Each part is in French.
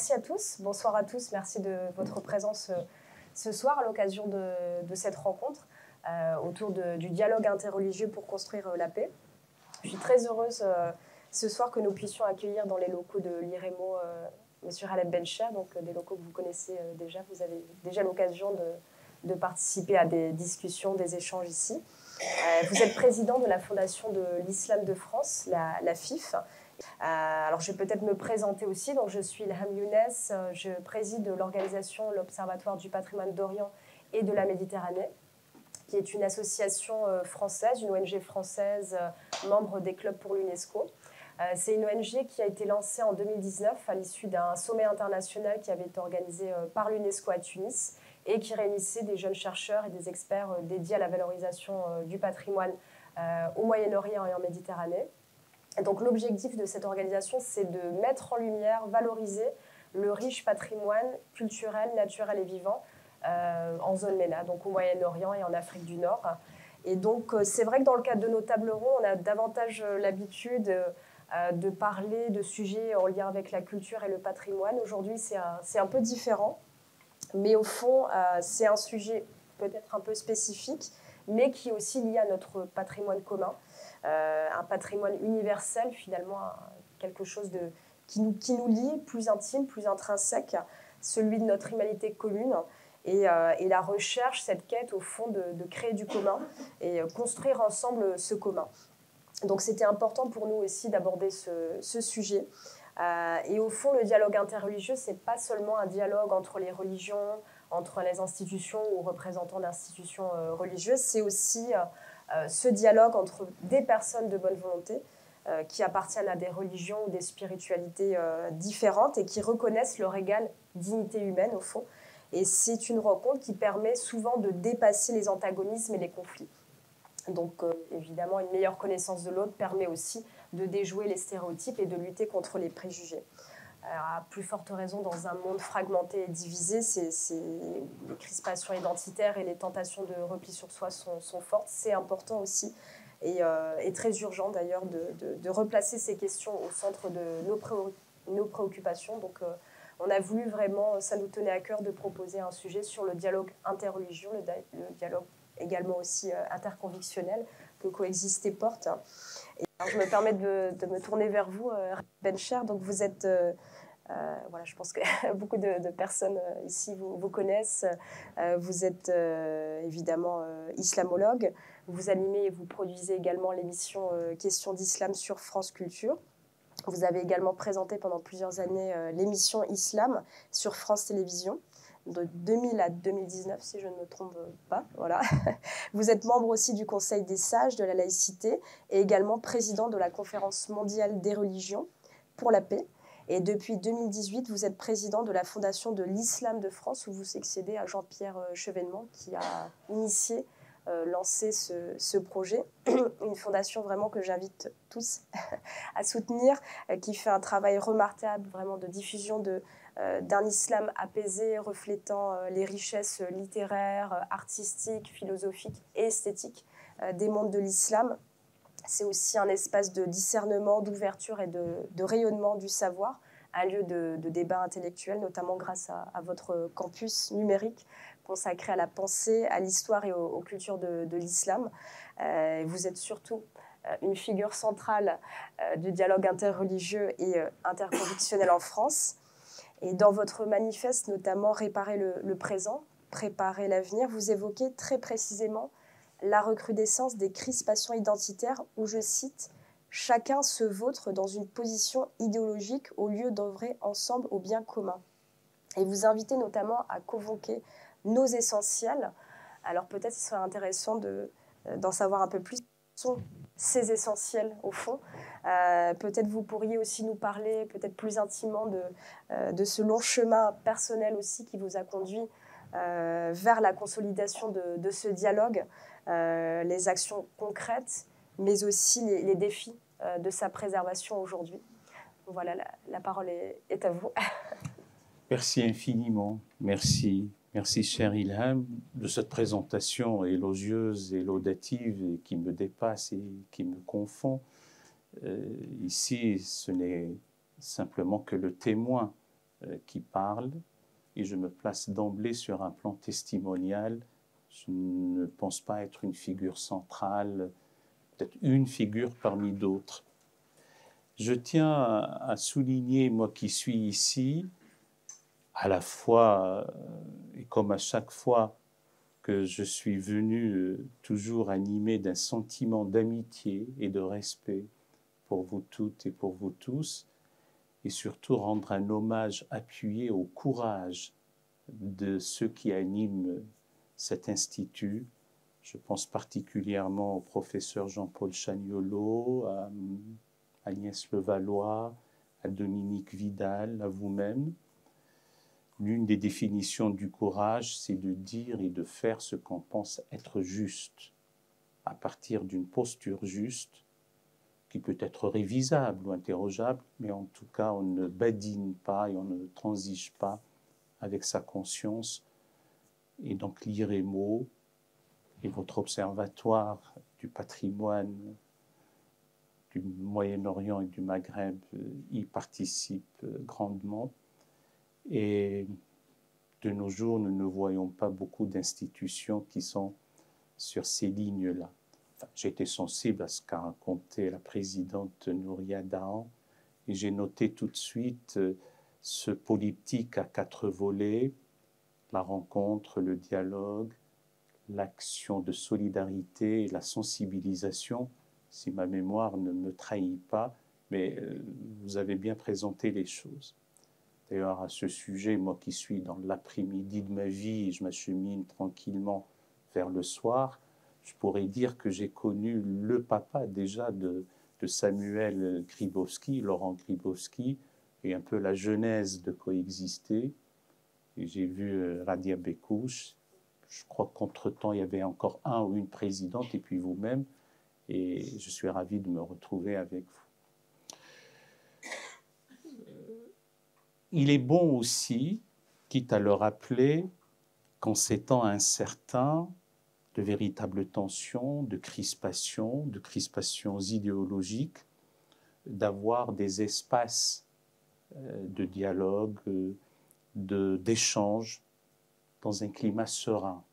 merci à tous, bonsoir à tous, merci de votre présence ce soir à l'occasion de cette rencontre autour du dialogue interreligieux pour construire la paix. Je suis très heureuse ce soir que nous puissions accueillir dans les locaux de l'IREMO M. Khaled Bencher, donc des locaux que vous connaissez déjà. Vous avez déjà l'occasion de participer à des discussions, des échanges ici. Vous êtes président de la Fondation de l'Islam de France, la FIF. Alors, je vais peut-être me présenter aussi. Donc, je suis Ilham Younes, je préside l'organisation l'Observatoire du patrimoine d'Orient et de la Méditerranée, qui est une association française, une ONG française, membre des clubs pour l'UNESCO. C'est une ONG qui a été lancée en 2019 à l'issue d'un sommet international qui avait été organisé par l'UNESCO à Tunis et qui réunissait des jeunes chercheurs et des experts dédiés à la valorisation du patrimoine au Moyen-Orient et en Méditerranée. Et donc l'objectif de cette organisation, c'est de mettre en lumière, valoriser le riche patrimoine culturel, naturel et vivant en zone MENA, donc au Moyen-Orient et en Afrique du Nord. Et donc c'est vrai que dans le cadre de nos tables rondes, on a davantage l'habitude de parler de sujets en lien avec la culture et le patrimoine. Aujourd'hui, c'est un peu différent, mais au fond, c'est un sujet peut-être un peu spécifique, mais qui est aussi lié à notre patrimoine commun. Un patrimoine universel, finalement, quelque chose qui nous lie, plus intime, plus intrinsèque, celui de notre humanité commune. Et la recherche, cette quête, au fond, de créer du commun et construire ensemble ce commun. Donc, c'était important pour nous aussi d'aborder ce sujet. Et au fond, le dialogue interreligieux, ce n'est pas seulement un dialogue entre les religions, entre les institutions ou représentants d'institutions religieuses, c'est aussi ce dialogue entre des personnes de bonne volonté qui appartiennent à des religions ou des spiritualités différentes et qui reconnaissent leur égale dignité humaine, au fond. Et c'est une rencontre qui permet souvent de dépasser les antagonismes et les conflits. Donc, évidemment, une meilleure connaissance de l'autre permet aussi de déjouer les stéréotypes et de lutter contre les préjugés. Alors, à plus forte raison, dans un monde fragmenté et divisé, les crispations identitaires et les tentations de repli sur soi sont fortes. C'est important aussi et très urgent d'ailleurs de replacer ces questions au centre de nos préoccupations. Donc, on a voulu vraiment, ça nous tenait à cœur de proposer un sujet sur le dialogue interreligieux, le dialogue également aussi interconvictionnel que Coexister porte. Et alors, je me permets de me tourner vers vous, Bencher. Donc, vous êtes... voilà, je pense que beaucoup de personnes ici vous connaissent. Vous êtes évidemment islamologue. Vous animez et vous produisez également l'émission Questions d'Islam sur France Culture. Vous avez également présenté pendant plusieurs années l'émission Islam sur France Télévisions, de 2000 à 2019, si je ne me trompe pas. Voilà. Vous êtes membre aussi du Conseil des sages de la laïcité et également président de la Conférence mondiale des religions pour la paix. Et depuis 2018, vous êtes président de la Fondation de l'Islam de France, où vous succédez à Jean-Pierre Chevènement, qui a initié, lancé ce projet. Une fondation vraiment que j'invite tous à soutenir, qui fait un travail remarquable vraiment de diffusion d'un islam apaisé, reflétant les richesses littéraires, artistiques, philosophiques et esthétiques des mondes de l'islam. C'est aussi un espace de discernement, d'ouverture et de rayonnement du savoir, un lieu de débat intellectuel, notamment grâce à votre campus numérique consacré à la pensée, à l'histoire et aux cultures de l'islam. Vous êtes surtout une figure centrale du dialogue interreligieux et interconvictionnel en France. Et dans votre manifeste, notamment « Réparer le présent, préparer l'avenir », vous évoquez très précisément la recrudescence des crispations identitaires où, je cite, « chacun se vautre dans une position idéologique au lieu d'œuvrer ensemble au bien commun ». Et vous invitez notamment à convoquer nos essentiels. Alors peut-être qu'il serait intéressant d'en savoir un peu plus. Sont ces essentiels au fond. Peut-être vous pourriez aussi nous parler peut-être plus intimement de ce long chemin personnel aussi qui vous a conduit vers la consolidation de ce dialogue, les actions concrètes, mais aussi les défis de sa préservation aujourd'hui. Voilà, la parole est à vous. Merci infiniment. Merci. Merci, cher Ilham, de cette présentation élogieuse et laudative et qui me dépasse et qui me confond. Ici, ce n'est simplement que le témoin qui parle, et je me place d'emblée sur un plan testimonial. Je ne pense pas être une figure centrale, peut-être une figure parmi d'autres. Je tiens à souligner, moi qui suis ici, à la fois, et comme à chaque fois que je suis venu, toujours animé d'un sentiment d'amitié et de respect pour vous toutes et pour vous tous, et surtout rendre un hommage appuyé au courage de ceux qui animent cet institut. Je pense particulièrement au professeur Jean-Paul Chagnolot, à Agnès Levallois, à Dominique Vidal, à vous-même. L'une des définitions du courage, c'est de dire et de faire ce qu'on pense être juste, à partir d'une posture juste, qui peut être révisable ou interrogeable, mais en tout cas, on ne badine pas et on ne transige pas avec sa conscience. Et donc, l'IREMO et votre observatoire du patrimoine du Moyen-Orient et du Maghreb y participent grandement. Et de nos jours, nous ne voyons pas beaucoup d'institutions qui sont sur ces lignes-là. Enfin, j'ai été sensible à ce qu'a raconté la présidente Nouria Dahan, et j'ai noté tout de suite ce polyptyque à 4 volets, la rencontre, le dialogue, l'action de solidarité et la sensibilisation, si ma mémoire ne me trahit pas, mais vous avez bien présenté les choses. D'ailleurs, à ce sujet, moi qui suis dans l'après-midi de ma vie et je m'achemine tranquillement vers le soir, je pourrais dire que j'ai connu le papa déjà de Samuel Grybowski, Laurent Grybowski, et un peu la genèse de coexister. Et j'ai vu Radia Bekouche. Je crois qu'entre-temps, il y avait encore un ou une présidente, et puis vous-même. Et je suis ravi de me retrouver avec vous. Il est bon aussi, quitte à le rappeler, qu'en ces temps incertains, de véritables tensions, de crispations idéologiques, d'avoir des espaces de dialogue, d'échange dans un climat serein, en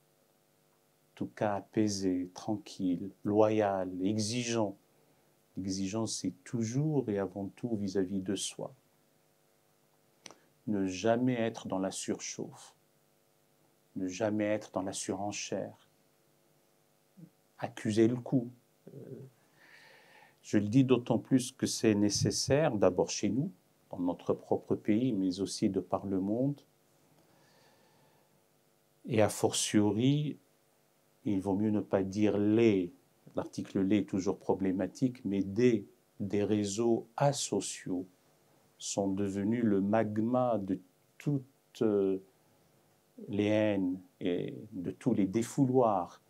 tout cas apaisé, tranquille, loyal, exigeant. L'exigence, c'est toujours et avant tout vis-à-vis de soi. Ne jamais être dans la surchauffe, ne jamais être dans la surenchère, accuser le coup. Je le dis d'autant plus que c'est nécessaire, d'abord chez nous, dans notre propre pays, mais aussi de par le monde. Et a fortiori, il vaut mieux ne pas dire les, l'article les est toujours problématique, mais des réseaux asociaux sont devenus le magma de toutes les haines et de tous les défouloirs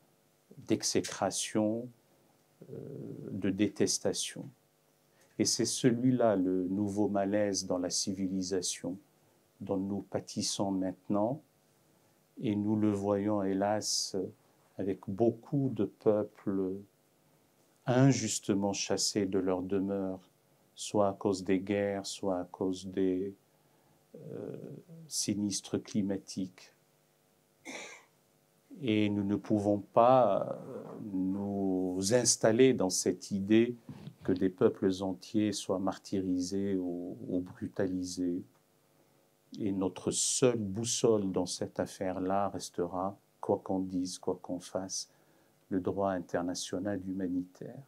d'exécration, de détestation. Et c'est celui-là, le nouveau malaise dans la civilisation dont nous pâtissons maintenant, et nous le voyons hélas avec beaucoup de peuples injustement chassés de leur demeure, soit à cause des guerres, soit à cause des sinistres climatiques. Et nous ne pouvons pas nous installer dans cette idée que des peuples entiers soient martyrisés ou brutalisés. Et notre seule boussole dans cette affaire-là restera, quoi qu'on dise, quoi qu'on fasse, le droit international humanitaire.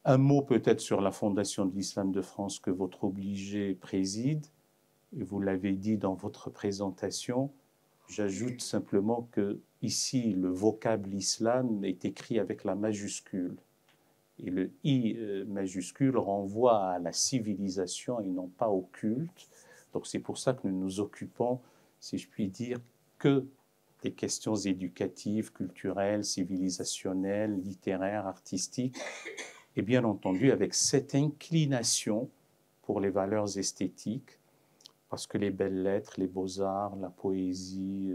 Un mot peut-être sur la Fondation de l'Islam de France que votre obligé préside, et vous l'avez dit dans votre présentation. J'ajoute simplement que ici, le vocable islam est écrit avec la majuscule. Et le I majuscule renvoie à la civilisation et non pas au culte. Donc c'est pour ça que nous nous occupons, si je puis dire, que des questions éducatives, culturelles, civilisationnelles, littéraires, artistiques, et bien entendu avec cette inclination pour les valeurs esthétiques, parce que les belles lettres, les beaux-arts, la poésie,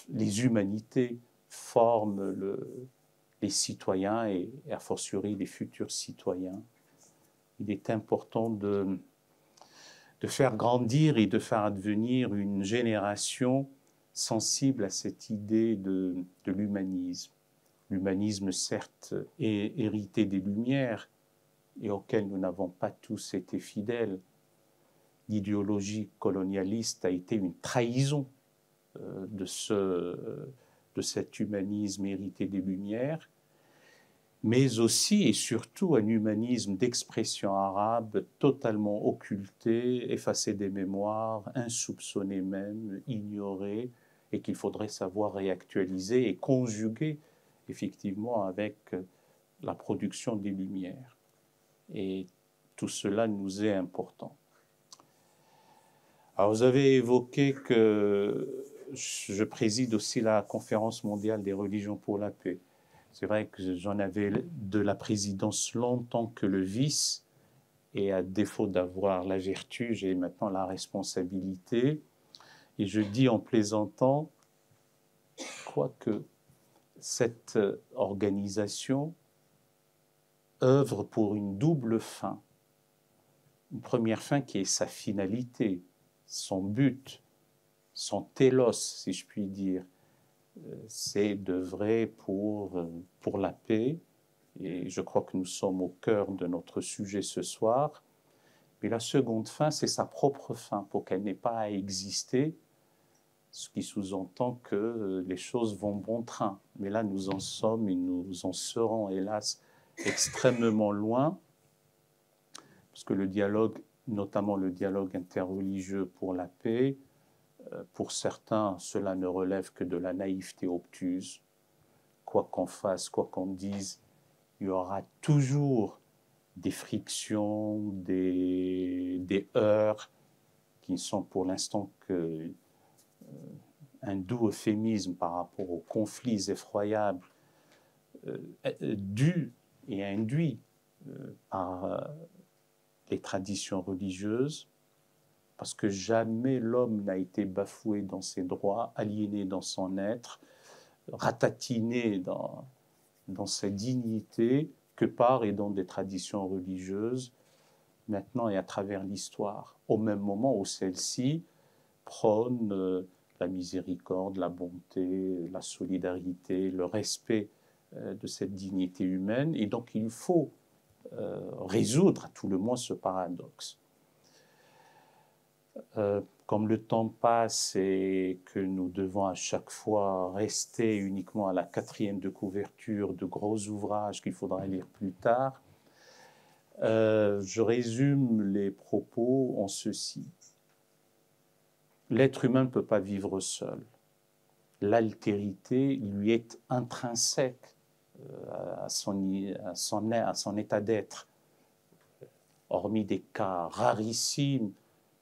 les humanités forment les citoyens et a fortiori les futurs citoyens. il est important de faire grandir et de faire advenir une génération sensible à cette idée de l'humanisme. L'humanisme, certes, est hérité des Lumières et auquel nous n'avons pas tous été fidèles. L'idéologie colonialiste a été une trahison de cet humanisme hérité des Lumières, mais aussi et surtout un humanisme d'expression arabe totalement occulté, effacé des mémoires, insoupçonné même, ignoré, et qu'il faudrait savoir réactualiser et conjuguer effectivement avec la production des Lumières. Et tout cela nous est important. Alors vous avez évoqué que je préside aussi la Conférence mondiale des religions pour la paix. C'est vrai que j'en avais de la présidence longtemps que le vice, et à défaut d'avoir la vertu, j'ai maintenant la responsabilité. Et je dis en plaisantant, quoique cette organisation œuvre pour une double fin. Une première fin qui est sa finalité, son but, son télos, si je puis dire, c'est d'œuvrer pour la paix. Et je crois que nous sommes au cœur de notre sujet ce soir. Mais la seconde fin, c'est sa propre fin, pour qu'elle n'ait pas à exister, ce qui sous-entend que les choses vont bon train. Mais là, nous en sommes et nous en serons, hélas, extrêmement loin, parce que le dialogue, notamment le dialogue interreligieux pour la paix, pour certains, cela ne relève que de la naïveté obtuse. Quoi qu'on fasse, quoi qu'on dise, il y aura toujours des frictions, des heurts, qui ne sont pour l'instant qu'un doux euphémisme par rapport aux conflits effroyables dus et induits par les traditions religieuses, parce que jamais l'homme n'a été bafoué dans ses droits, aliéné dans son être, ratatiné dans sa dignité, que par et dans des traditions religieuses, maintenant et à travers l'histoire, au même moment où celles-ci prônent la miséricorde, la bonté, la solidarité, le respect de cette dignité humaine. Et donc il faut résoudre à tout le moins ce paradoxe. Comme le temps passe et que nous devons à chaque fois rester uniquement à la 4e de couverture de gros ouvrages qu'il faudra lire plus tard, je résume les propos en ceci. L'être humain ne peut pas vivre seul. L'altérité lui est intrinsèque à son état d'être. Hormis des cas rarissimes,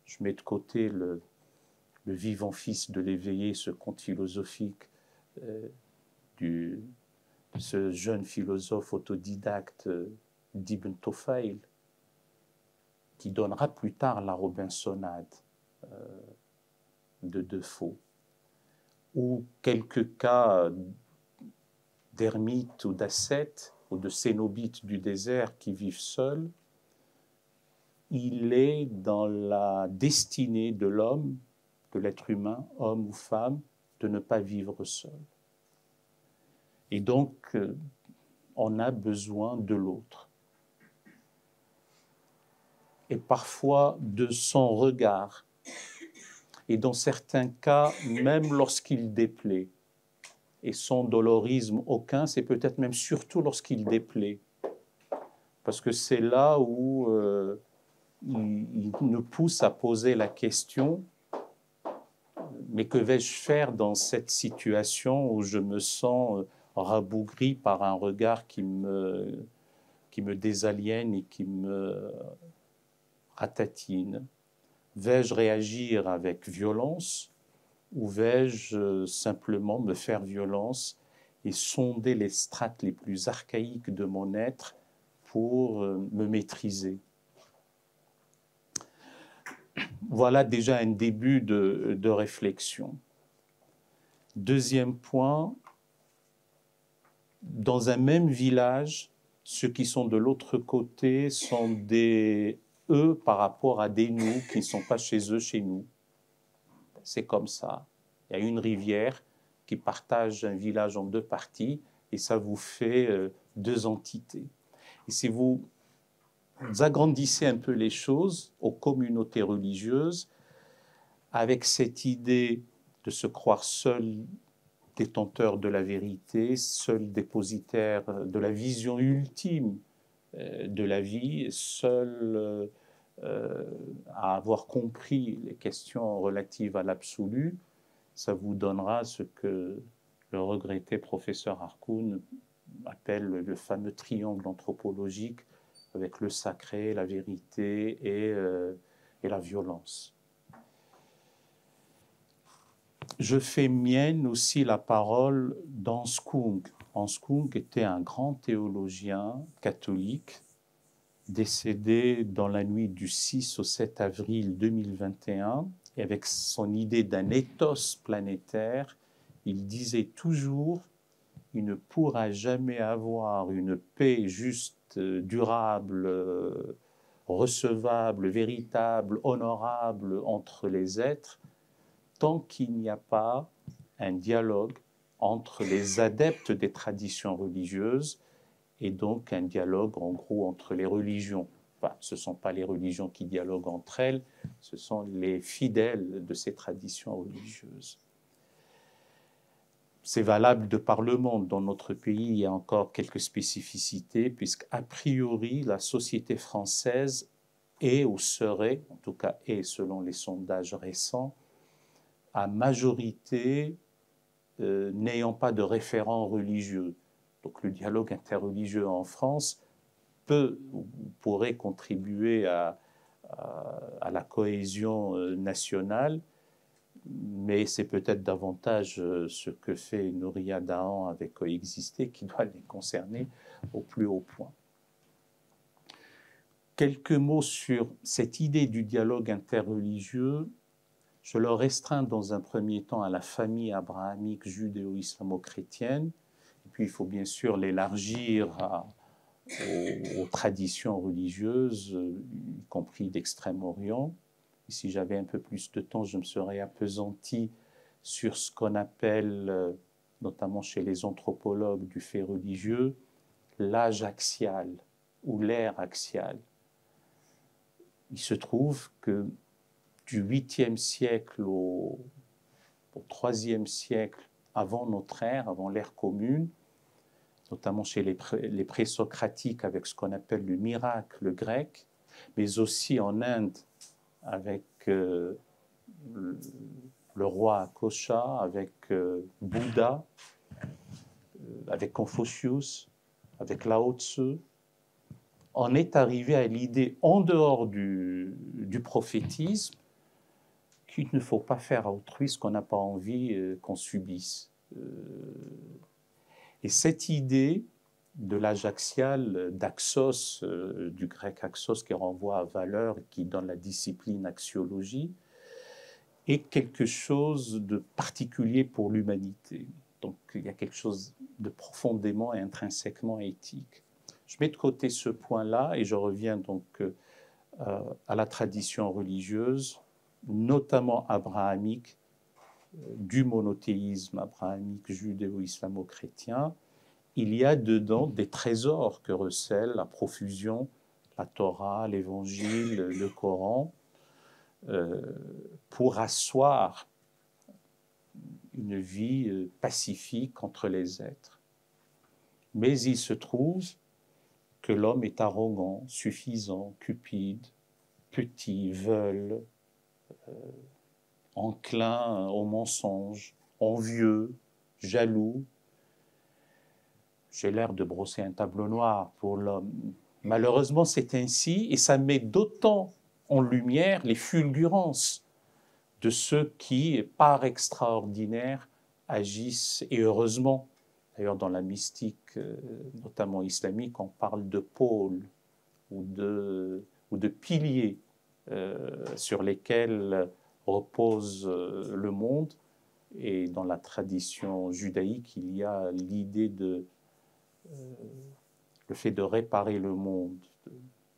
je mets de côté le vivant fils de l'éveillé, ce conte philosophique de ce jeune philosophe autodidacte d'Ibn Tufayl, qui donnera plus tard la Robinsonade de Defoe, ou quelques cas d'ermites ou d'ascètes ou de cénobites du désert qui vivent seuls. Il est dans la destinée de l'homme, de l'être humain, homme ou femme, de ne pas vivre seul. Et donc, on a besoin de l'autre. Et parfois de son regard. Et dans certains cas, même lorsqu'il déplaît. Et sans dolorisme aucun, c'est peut-être même surtout lorsqu'il déplaît. Parce que c'est là où il nous pousse à poser la question, mais que vais-je faire dans cette situation où je me sens rabougri par un regard qui me désaliène et qui me ratatine? Vais-je réagir avec violence ou vais-je simplement me faire violence et sonder les strates les plus archaïques de mon être pour me maîtriser? Voilà déjà un début de réflexion. Deuxième point, dans un même village ceux qui sont de l'autre côté sont des eux par rapport à des nous qui ne sont pas chez eux, chez nous. C'est comme ça. Il y a une rivière qui partage un village en deux parties et ça vous fait deux entités. Et si vous agrandissez un peu les choses aux communautés religieuses, avec cette idée de se croire seul détenteur de la vérité, seul dépositaire de la vision ultime de la vie, seul à avoir compris les questions relatives à l'absolu, ça vous donnera ce que le regretté professeur Harkoun appelle le fameux triangle anthropologique avec le sacré, la vérité et la violence. Je fais mienne aussi la parole d'Hans Kung. Hans Kung était un grand théologien catholique, décédé dans la nuit du 6 au 7 avril 2021, et avec son idée d'un ethos planétaire, il disait toujours « il ne pourra jamais avoir une paix juste, durable, recevable, véritable, honorable entre les êtres, tant qu'il n'y a pas un dialogue entre les adeptes des traditions religieuses et donc un dialogue en gros entre les religions. Enfin, ce ne sont pas les religions qui dialoguent entre elles, ce sont les fidèles de ces traditions religieuses. C'est valable de par le monde. Dans notre pays, il y a encore quelques spécificités, puisqu'a priori, la société française est ou serait, en tout cas est selon les sondages récents, à majorité n'ayant pas de référent religieux. Donc le dialogue interreligieux en France peut ou pourrait contribuer à la cohésion nationale, mais c'est peut-être davantage ce que fait Nouria Dahan avec Coexister qui doit les concerner au plus haut point. Quelques mots sur cette idée du dialogue interreligieux. Je le restreins dans un premier temps à la famille abrahamique judéo-islamo-chrétienne, et puis il faut bien sûr l'élargir aux traditions religieuses, y compris d'Extrême-Orient. Et si j'avais un peu plus de temps, je me serais appesanti sur ce qu'on appelle, notamment chez les anthropologues du fait religieux, l'âge axial ou l'ère axiale. Il se trouve que du 8e siècle au 3e siècle avant notre ère, avant l'ère commune, notamment chez les présocratiques avec ce qu'on appelle le miracle grec, mais aussi en Inde avec le roi Akosha, avec Bouddha, avec Confucius, avec Lao Tzu, on est arrivé à l'idée, en dehors du prophétisme, qu'il ne faut pas faire à autrui ce qu'on n'a pas envie qu'on subisse. Et cette idée de l'âge axial, d'axos, du grec axos qui renvoie à valeur, qui donne la discipline axiologie, est quelque chose de particulier pour l'humanité. Donc il y a quelque chose de profondément et intrinsèquement éthique. Je mets de côté ce point-là et je reviens donc à la tradition religieuse, notamment abrahamique, du monothéisme abrahamique judéo-islamo-chrétien. Il y a dedans des trésors que recèle à profusion la Torah, l'Évangile, le Coran, pour asseoir une vie pacifique entre les êtres. Mais il se trouve que l'homme est arrogant, suffisant, cupide, petit, veule, enclin au mensonge, envieux, jaloux. J'ai l'air de brosser un tableau noir pour l'homme. Malheureusement, c'est ainsi, et ça met d'autant en lumière les fulgurances de ceux qui, par extraordinaire, agissent, et heureusement. D'ailleurs, dans la mystique, notamment islamique, on parle de pôles ou de piliers sur lesquels repose le monde. Et dans la tradition judaïque, il y a l'idée de le fait de réparer le monde,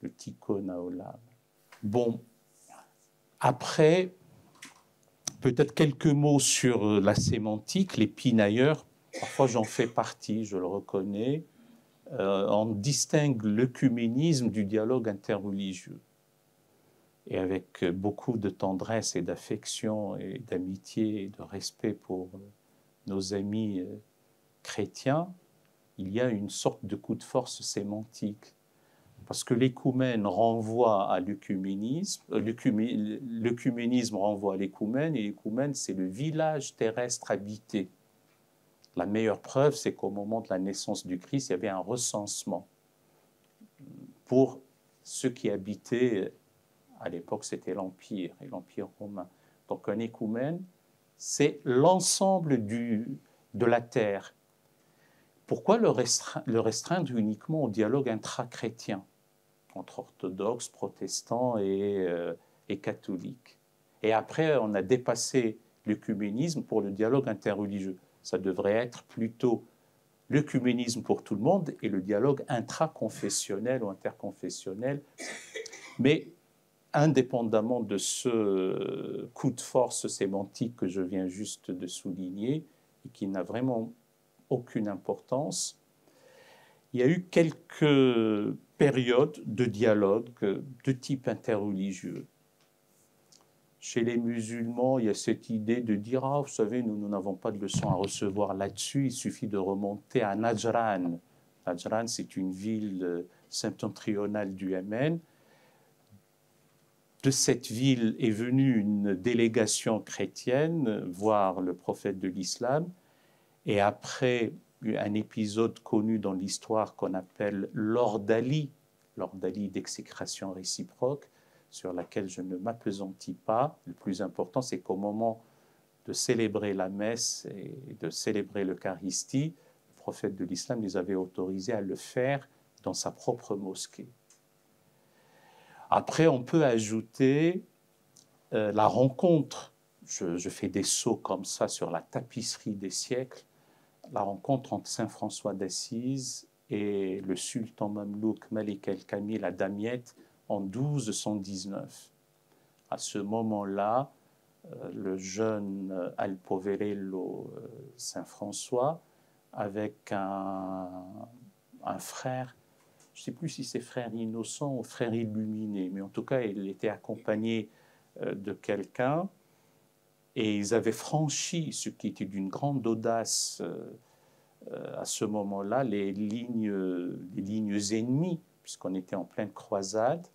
le tikkun haolam. Bon, après, peut-être quelques mots sur la sémantique, les pinailleurs. Parfois, j'en fais partie, je le reconnais. On distingue l'œcuménisme du dialogue interreligieux. Et avec beaucoup de tendresse et d'affection et d'amitié et de respect pour nos amis chrétiens, il y a une sorte de coup de force sémantique. Parce que l'écoumène renvoie à l'œcuménisme, l'œcuménisme renvoie à l'écoumène, et l'écoumène, c'est le village terrestre habité. La meilleure preuve, c'est qu'au moment de la naissance du Christ, il y avait un recensement. Pour ceux qui habitaient, à l'époque, c'était l'Empire, et l'Empire romain. Donc un écoumène, c'est l'ensemble de la terre. Pourquoi le restreindre uniquement au dialogue intra-chrétien entre orthodoxes, protestants et catholiques? Et après, on a dépassé l'œcuménisme pour le dialogue interreligieux. Ça devrait être plutôt l'œcuménisme pour tout le monde et le dialogue intraconfessionnel ou interconfessionnel. Mais indépendamment de ce coup de force sémantique que je viens juste de souligner et qui n'a vraiment aucune importance, il y a eu quelques périodes de dialogue de type interreligieux. Chez les musulmans, il y a cette idée de dire « Ah, vous savez, nous n'avons pas de leçon à recevoir là-dessus, il suffit de remonter à Najran ». Najran, c'est une ville septentrionale du Yémen. De cette ville est venue une délégation chrétienne voir le prophète de l'islam. Et après un épisode connu dans l'histoire qu'on appelle l'ordalie d'exécration réciproque, sur laquelle je ne m'appesantis pas. Le plus important, c'est qu'au moment de célébrer la messe et de célébrer l'Eucharistie, le prophète de l'islam les avait autorisés à le faire dans sa propre mosquée. Après, on peut ajouter la rencontre, je fais des sauts comme ça sur la tapisserie des siècles, la rencontre entre saint François d'Assise et le sultan mamelouk Malik el-Kamil à Damiette en 1219. À ce moment-là, le jeune Alpoverello saint François, avec un frère, je ne sais plus si c'est frère innocent ou frère illuminé, mais en tout cas, il était accompagné de quelqu'un, et ils avaient franchi, ce qui était d'une grande audace à ce moment-là, les lignes ennemies, puisqu'on était en pleine croisade.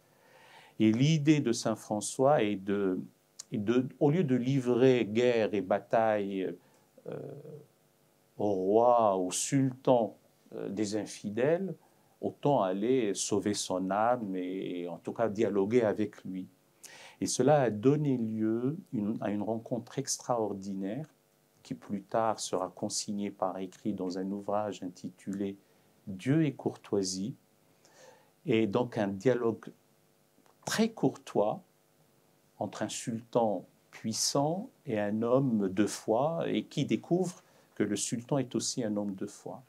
Et l'idée de saint François est au lieu de livrer guerre et bataille au roi, au sultan des infidèles, autant aller sauver son âme et en tout cas dialoguer avec lui. Et cela a donné lieu à une rencontre extraordinaire qui plus tard sera consignée par écrit dans un ouvrage intitulé « Dieu et courtoisie », et donc un dialogue très courtois entre un sultan puissant et un homme de foi, et qui découvre que le sultan est aussi un homme de foi.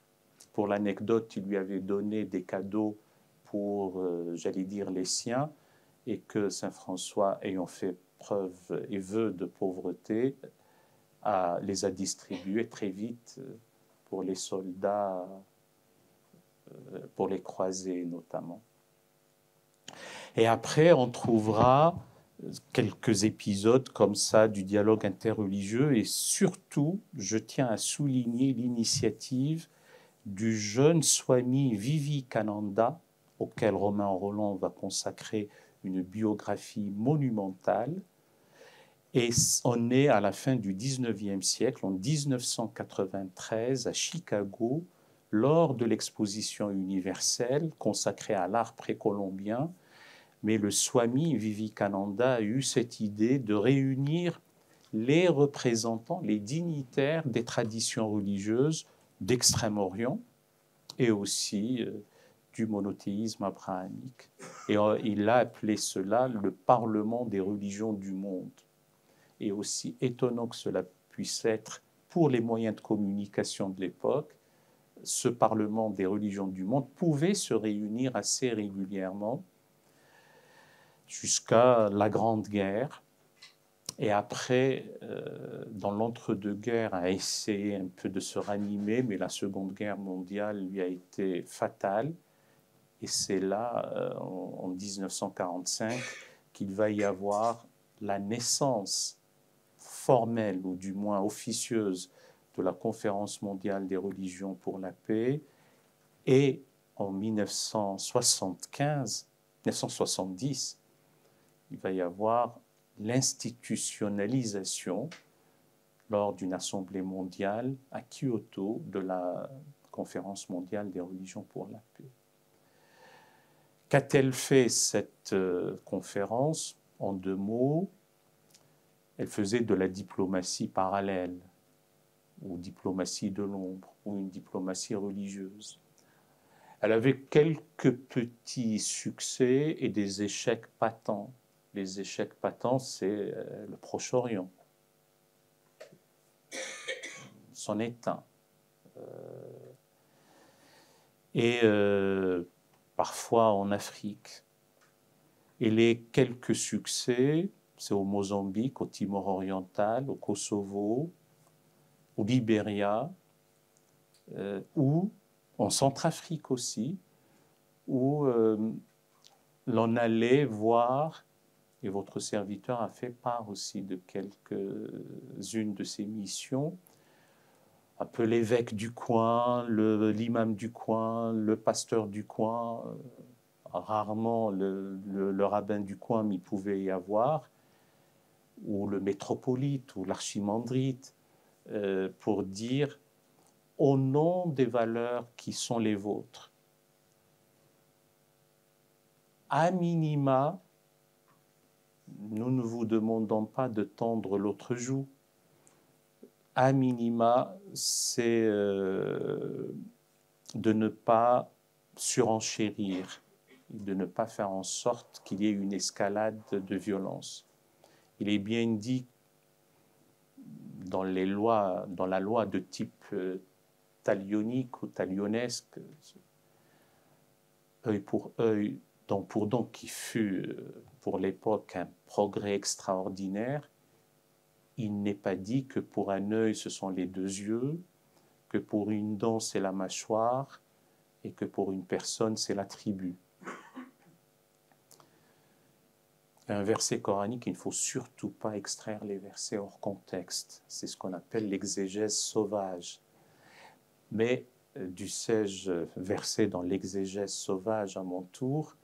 Pour l'anecdote, il lui avait donné des cadeaux pour, j'allais dire, les siens, et que saint François, ayant fait preuve et vœu de pauvreté, les a distribués très vite pour les soldats, pour les croisés notamment. Et après, on trouvera quelques épisodes comme ça du dialogue interreligieux, et surtout, je tiens à souligner l'initiative du jeune Swami Vivekananda, auquel Romain Roland va consacrer une biographie monumentale. Et on est à la fin du 19e siècle, en 1993, à Chicago, lors de l'exposition universelle consacrée à l'art précolombien. Mais le Swami Vivekananda a eu cette idée de réunir les représentants, les dignitaires des traditions religieuses d'Extrême-Orient et aussi du monothéisme abrahamique. Et il a appelé cela le Parlement des religions du monde. Et aussi étonnant que cela puisse être pour les moyens de communication de l'époque, ce Parlement des religions du monde pouvait se réunir assez régulièrement jusqu'à la Grande Guerre. Et après, dans l'entre-deux-guerres, a essayé un peu de se ranimer, mais la Seconde Guerre mondiale lui a été fatale. Et c'est là, en 1945, qu'il va y avoir la naissance formelle, ou du moins officieuse, de la Conférence mondiale des religions pour la paix. Et en 1970, il va y avoir l'institutionnalisation lors d'une assemblée mondiale à Kyoto de la Conférence mondiale des religions pour la paix. Qu'a-t-elle fait cette conférence? En 2 mots, elle faisait de la diplomatie parallèle, ou diplomatie de l'ombre, ou une diplomatie religieuse. Elle avait quelques petits succès et des échecs patents. Les échecs patents, c'est le Proche-Orient. C'en est un. Et parfois en Afrique. Et les quelques succès, c'est au Mozambique, au Timor oriental, au Kosovo, au Libéria, ou en Centrafrique aussi, où l'on allait voir, et votre serviteur a fait part aussi de quelques-unes de ces missions, un peu l'évêque du coin, l'imam du coin, le pasteur du coin, rarement le rabbin du coin, mais il pouvait y avoir, ou le métropolite, ou l'archimandrite, pour dire, au nom des valeurs qui sont les vôtres, à minima, nous ne vous demandons pas de tendre l'autre joue. À minima, c'est de ne pas surenchérir, de ne pas faire en sorte qu'il y ait une escalade de violence. Il est bien dit dans la loi de type talionique ou talionesque, œil pour œil, dent pour dent, qui fut pour l'époque un progrès extraordinaire. Il n'est pas dit que pour un œil ce sont les 2 yeux, que pour une dent c'est la mâchoire et que pour une personne c'est la tribu. Un verset coranique, il ne faut surtout pas extraire les versets hors contexte. C'est ce qu'on appelle l'exégèse sauvage. Mais dussé-je verser dans l'exégèse sauvage à mon tour,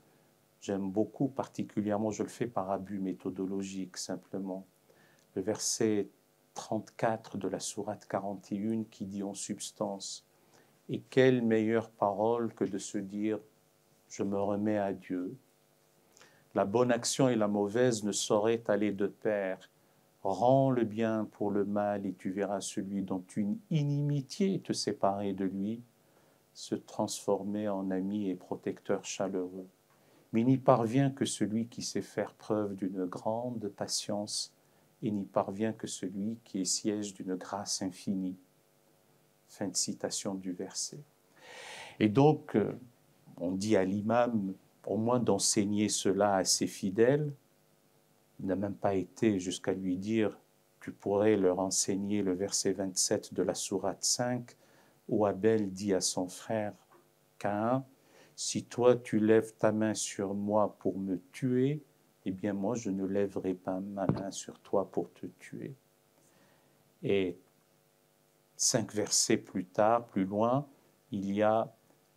j'aime beaucoup, particulièrement, je le fais par abus méthodologique simplement, le verset 34 de la sourate 41 qui dit en substance « Et quelle meilleure parole que de se dire « Je me remets à Dieu ». La bonne action et la mauvaise ne sauraient aller de pair. Rends le bien pour le mal et tu verras celui dont une inimitié te séparait de lui se transformer en ami et protecteur chaleureux. Mais n'y parvient que celui qui sait faire preuve d'une grande patience et n'y parvient que celui qui est siège d'une grâce infinie. Fin de citation du verset. Et donc, on dit à l'imam au moins d'enseigner cela à ses fidèles. Il n'a même pas été jusqu'à lui dire « Tu pourrais leur enseigner le verset 27 de la sourate 5 où Abel dit à son frère Caïn « Si toi tu lèves ta main sur moi pour me tuer, eh bien moi je ne lèverai pas ma main sur toi pour te tuer. » Et 5 versets plus tard, plus loin, il y a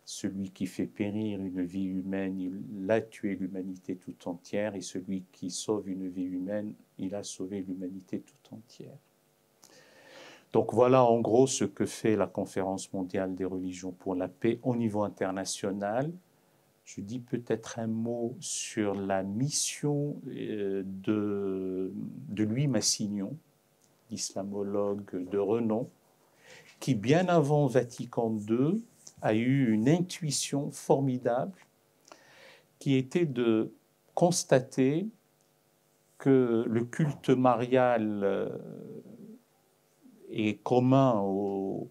celui qui fait périr une vie humaine, il a tué l'humanité tout entière, et celui qui sauve une vie humaine, il a sauvé l'humanité tout entière. Donc voilà en gros ce que fait la Conférence mondiale des religions pour la paix au niveau international. Je dis peut-être un mot sur la mission de Louis Massignon, islamologue de renom, qui bien avant Vatican II a eu une intuition formidable qui était de constater que le culte marial est commun aux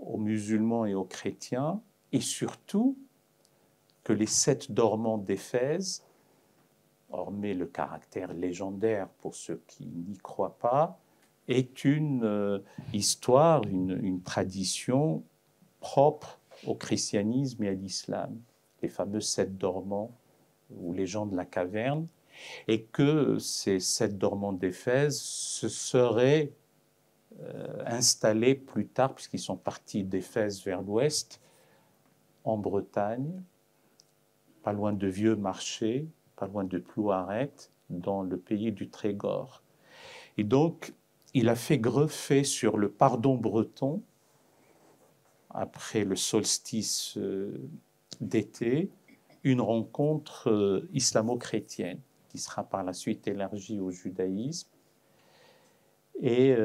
aux musulmans et aux chrétiens, et surtout que les 7 dormants d'Éphèse, hormis le caractère légendaire pour ceux qui n'y croient pas, est une histoire, une tradition propre au christianisme et à l'islam, les fameux 7 dormants ou les gens de la caverne, et que ces 7 dormants d'Éphèse se seraient installés plus tard, puisqu'ils sont partis d'Éphèse vers l'ouest, en Bretagne, pas loin de Vieux Marché, pas loin de Plouaret, dans le pays du Trégor. Et donc, il a fait greffer sur le pardon breton, après le solstice d'été, une rencontre islamo-chrétienne qui sera par la suite élargie au judaïsme. Et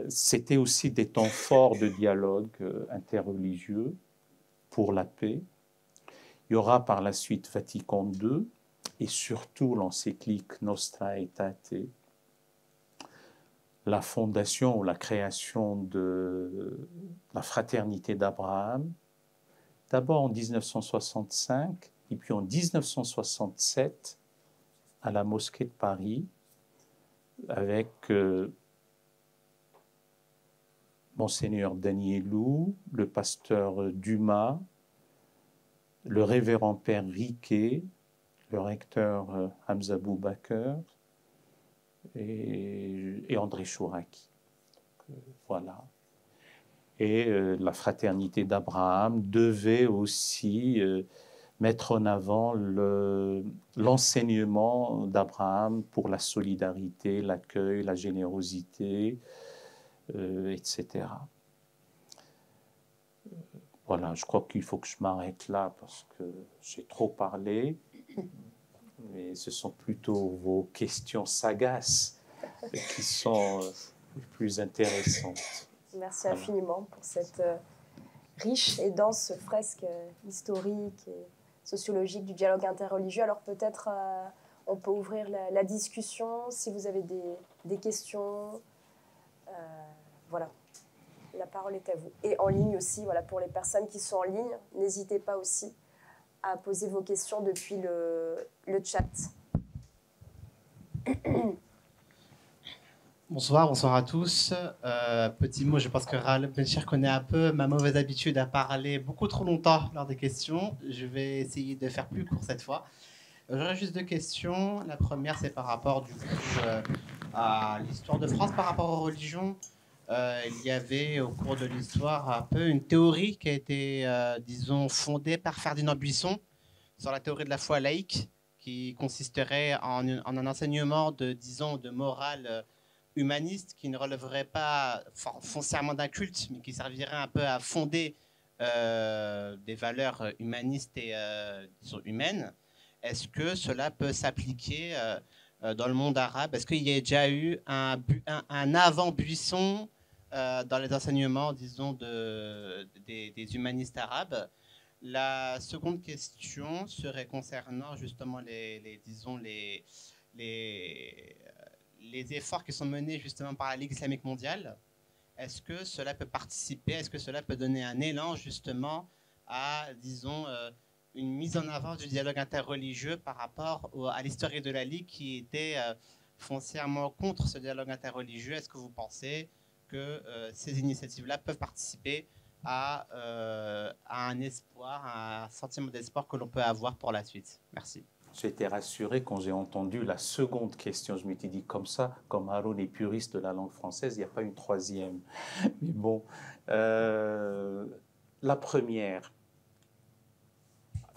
c'était aussi des temps forts de dialogue interreligieux pour la paix. Il y aura par la suite Vatican II et surtout l'encyclique Nostra Aetate, la fondation ou la création de la fraternité d'Abraham, d'abord en 1965 et puis en 1967 à la mosquée de Paris avec Monseigneur Danielou, le pasteur Dumas, le révérend père Riquet, le recteur Hamza Boubaker et André Chouraki. Voilà. Et la fraternité d'Abraham devait aussi mettre en avant l'enseignement d'Abraham pour la solidarité, l'accueil, la générosité, etc. Voilà, je crois qu'il faut que je m'arrête là parce que j'ai trop parlé, mais ce sont plutôt vos questions sagaces qui sont les plus intéressantes. Merci infiniment pour cette riche et dense fresque historique et sociologique du dialogue interreligieux. Alors peut-être on peut ouvrir la discussion si vous avez des questions. Voilà, la parole est à vous. Et en ligne aussi, voilà, pour les personnes qui sont en ligne, n'hésitez pas aussi à poser vos questions depuis le chat. Bonsoir à tous. Petit mot, je pense que Ralph Benchir connaît un peu ma mauvaise habitude à parler beaucoup trop longtemps lors des questions. Je vais essayer de faire plus court cette fois. J'aurais juste 2 questions. La première, c'est par rapport du coup à l'histoire de France par rapport aux religions. Il y avait au cours de l'histoire un peu une théorie qui a été, disons, fondée par Ferdinand Buisson sur la théorie de la foi laïque, qui consisterait en un enseignement disons, de morale humaniste qui ne relèverait pas foncièrement d'un culte, mais qui servirait un peu à fonder des valeurs humanistes et humaines. Est-ce que cela peut s'appliquer dans le monde arabe? Est-ce qu'il y a déjà eu un avant-Buisson dans les enseignements, disons, des humanistes arabes? La seconde question serait concernant justement les efforts qui sont menés justement par la Ligue islamique mondiale. Est-ce que cela peut participer, est-ce que cela peut donner un élan justement à, disons, une mise en avant du dialogue interreligieux par rapport à l'histoire de la Ligue qui était foncièrement contre ce dialogue interreligieux? Est-ce que vous pensez que ces initiatives-là peuvent participer à un espoir, à un sentiment d'espoir que l'on peut avoir pour la suite? Merci. J'ai été rassuré quand j'ai entendu la seconde question. Je m'étais dit comme ça, comme Haroun est puriste de la langue française, il n'y a pas une troisième. Mais bon, la première,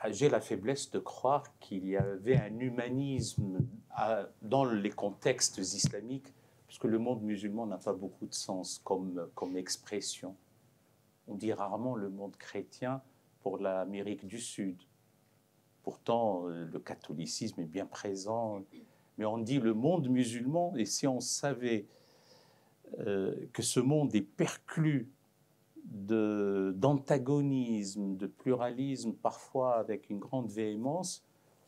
j'ai la faiblesse de croire qu'il y avait un humanisme dans les contextes islamiques, puisque le monde musulman n'a pas beaucoup de sens comme expression. On dit rarement le monde chrétien pour l'Amérique du Sud. Pourtant, le catholicisme est bien présent, mais on dit le monde musulman, et si on savait que ce monde est perclus d'antagonisme, de pluralisme, parfois avec une grande véhémence,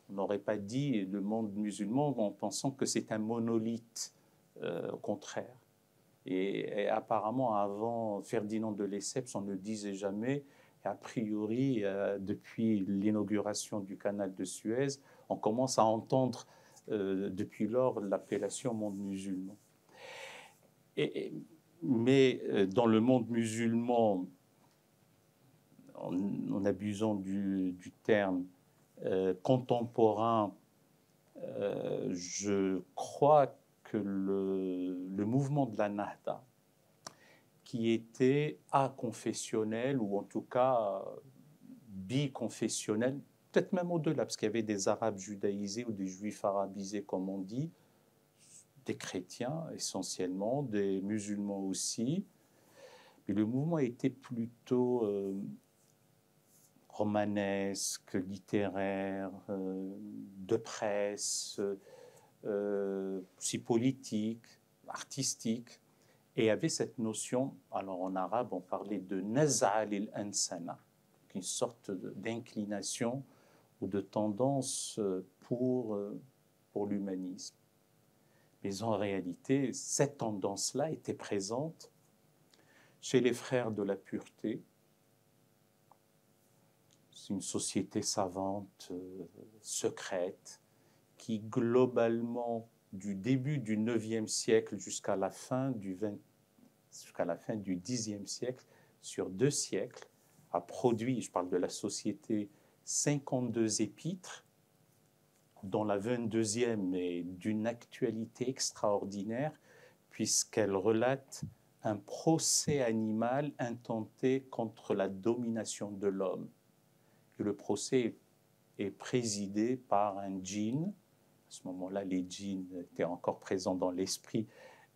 on n'aurait pas dit le monde musulman en pensant que c'est un monolithe, au contraire. Et apparemment, avant Ferdinand de Lesseps, on ne le disait jamais. Et a priori, depuis l'inauguration du canal de Suez, on commence à entendre depuis lors l'appellation monde musulman. Mais dans le monde musulman, en abusant du terme contemporain, je crois que le mouvement de la Nahda, qui était aconfessionnel ou en tout cas biconfessionnel, peut-être même au-delà, parce qu'il y avait des Arabes judaïsés ou des Juifs arabisés, comme on dit, des chrétiens essentiellement, des musulmans aussi. Mais le mouvement était plutôt romanesque, littéraire, de presse, aussi politique, artistique, et avait cette notion, alors en arabe on parlait de naz'al al-ansana, une sorte d'inclination ou de tendance pour l'humanisme. Mais en réalité, cette tendance-là était présente chez les frères de la pureté. C'est une société savante, secrète, qui globalement, du début du 9e siècle jusqu'à la fin du 10e siècle, sur 2 siècles, a produit, je parle de la société, 52 épîtres, dont la 22e est d'une actualité extraordinaire, puisqu'elle relate un procès animal intenté contre la domination de l'homme. Et le procès est présidé par un djinn. À ce moment-là, les djinns étaient encore présents dans l'esprit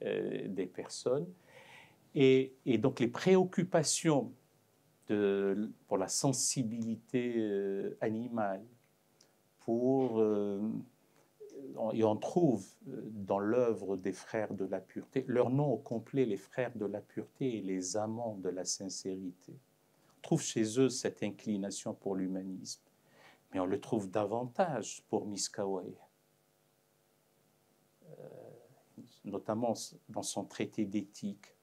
des personnes. Et donc les préoccupations pour la sensibilité animale, et on trouve dans l'œuvre des frères de la pureté, leur nom au complet, les frères de la pureté et les amants de la sincérité. On trouve chez eux cette inclination pour l'humanisme, mais on le trouve davantage pour Miskawayh, notamment dans son traité d'éthique.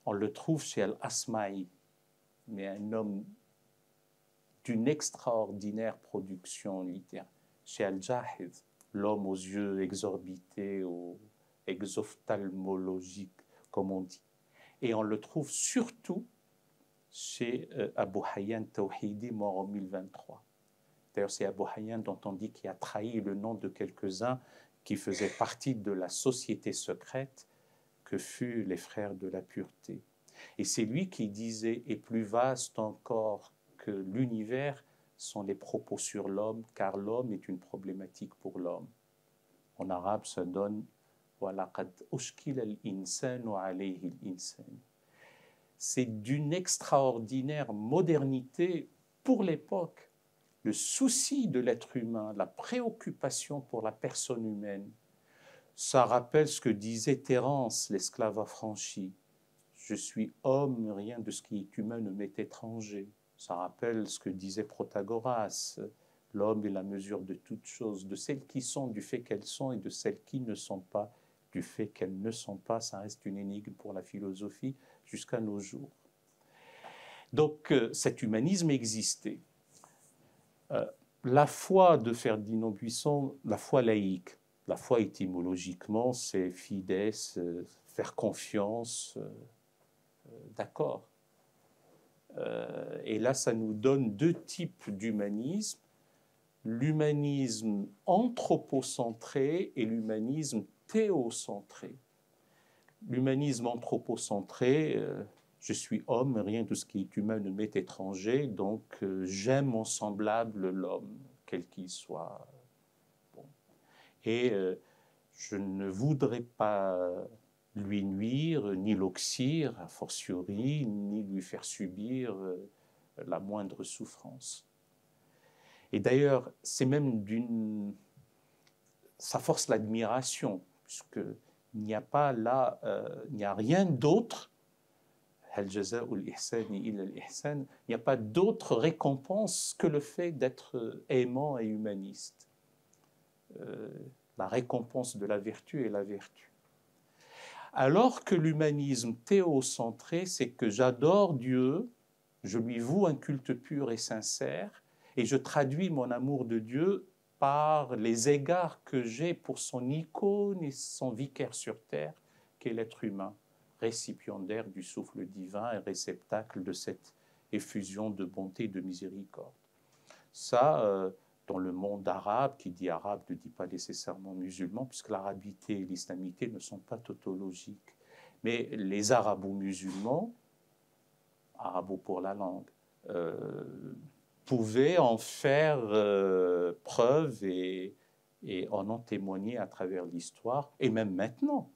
On le trouve chez Al-Asma'i, mais un homme d'une extraordinaire production littéraire. Chez Al-Jahid, l'homme aux yeux exorbités, ou exophtalmologiques, comme on dit. Et on le trouve surtout chez Abu Hayyan Tawhidi, mort en 1023. D'ailleurs, c'est Abu Hayyan dont on dit qu'il a trahi le nom de quelques-uns qui faisaient partie de la société secrète que furent les frères de la pureté. Et c'est lui qui disait « Et plus vaste encore que l'univers sont les propos sur l'homme, car l'homme est une problématique pour l'homme. » En arabe, ça donne « وَلَقَدْ أُشْكِلَ الْإِنسَانُ عَلَيْهِ الْإِنسَانُ » C'est d'une extraordinaire modernité pour l'époque. Le souci de l'être humain, la préoccupation pour la personne humaine, ça rappelle ce que disait Terence, l'esclave affranchi. Je suis homme, rien de ce qui est humain ne m'est étranger. Ça rappelle ce que disait Protagoras. L'homme est la mesure de toutes choses, de celles qui sont du fait qu'elles sont et de celles qui ne sont pas du fait qu'elles ne sont pas. Ça reste une énigme pour la philosophie jusqu'à nos jours. Donc cet humanisme existait. La foi de Ferdinand Buisson, la foi laïque, la foi étymologiquement, c'est fides, faire confiance, d'accord. Et là, ça nous donne 2 types d'humanisme, l'humanisme anthropocentré et l'humanisme théocentré. L'humanisme anthropocentré, je suis homme, rien de ce qui est humain ne m'est étranger, donc j'aime mon semblable, l'homme, quel qu'il soit. Bon. Et je ne voudrais pas lui nuire, ni l'oxyre, a fortiori, ni lui faire subir la moindre souffrance. Et d'ailleurs, c'est même ça force l'admiration, puisqu'il n'y a pas là, il n'y a rien d'autre, il n'y a pas d'autre récompense que le fait d'être aimant et humaniste. La récompense de la vertu est la vertu. Alors que l'humanisme théocentré, c'est que j'adore Dieu, je lui voue un culte pur et sincère, et je traduis mon amour de Dieu par les égards que j'ai pour son icône et son vicaire sur terre, qu'est l'être humain, récipiendaire du souffle divin et réceptacle de cette effusion de bonté et de miséricorde. Ça, dans le monde arabe, qui dit arabe ne dit pas nécessairement musulman, puisque l'arabité et l'islamité ne sont pas tautologiques. Mais les arabo-musulmans, arabo pour la langue, pouvaient en faire preuve et en ont témoigné à travers l'histoire, et même maintenant.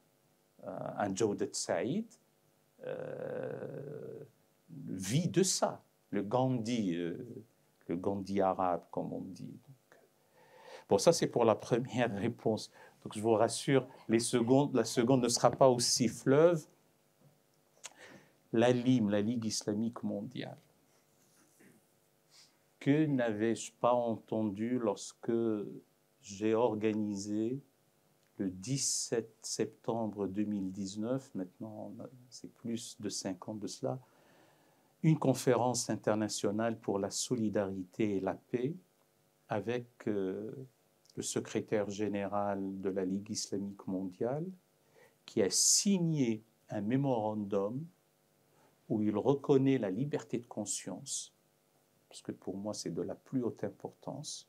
Un Jawdet Saïd vit de ça, le Gandhi arabe, comme on dit. Donc, bon, ça c'est pour la première réponse. Donc je vous rassure, la seconde ne sera pas aussi fleuve. La LIM, la Ligue islamique mondiale. Que n'avais-je pas entendu lorsque j'ai organisé le 17 septembre 2019, maintenant c'est plus de 5 ans de cela, une conférence internationale pour la solidarité et la paix avec le secrétaire général de la Ligue islamique mondiale qui a signé un mémorandum où il reconnaît la liberté de conscience, parce que pour moi c'est de la plus haute importance,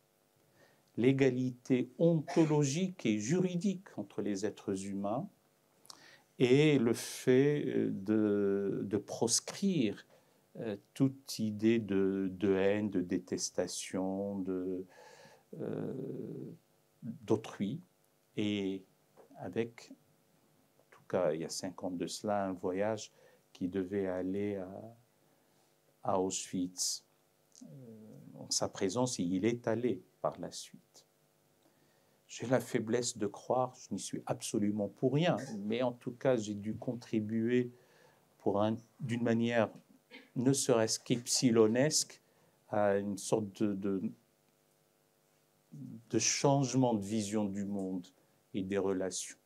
l'égalité ontologique et juridique entre les êtres humains et le fait de proscrire toute idée de haine, de détestation d'autrui. Et avec, en tout cas il y a 5 ans de cela, un voyage qui devait aller à Auschwitz. En sa présence, il est allé par la suite. J'ai la faiblesse de croire, je n'y suis absolument pour rien, mais en tout cas, j'ai dû contribuer d'une manière ne serait-ce qu'epsilonesque à une sorte de changement de vision du monde et des relations.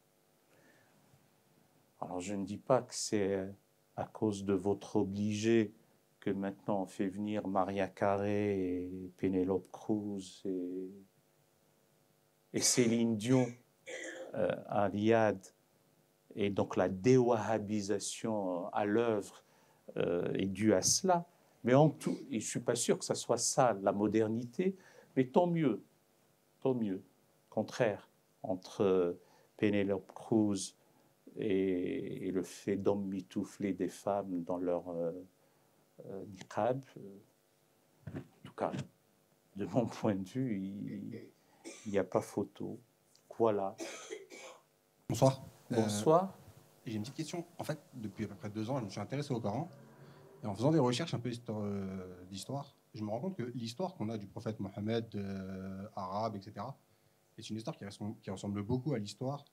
Alors, je ne dis pas que c'est à cause de votre obligé que maintenant on fait venir Maria Carré et Penélope Cruz et Céline Dion à Riyad, et donc la déwahhabisation à l'œuvre est due à cela. Mais en tout, et je ne suis pas sûr que ce soit ça la modernité, mais tant mieux, tant mieux. Au contraire, entre Penélope Cruz et le fait d'emmitoufler des femmes dans leur niqab, en tout cas, de mon point de vue, il n'y a pas photo. Voilà. Bonsoir. Bonsoir. J'ai une petite question. En fait, depuis à peu près 2 ans, je me suis intéressé au Coran. Et en faisant des recherches un peu d'histoire, je me rends compte que l'histoire qu'on a du prophète Mohammed, arabe, etc., est une histoire qui ressemble beaucoup à l'histoire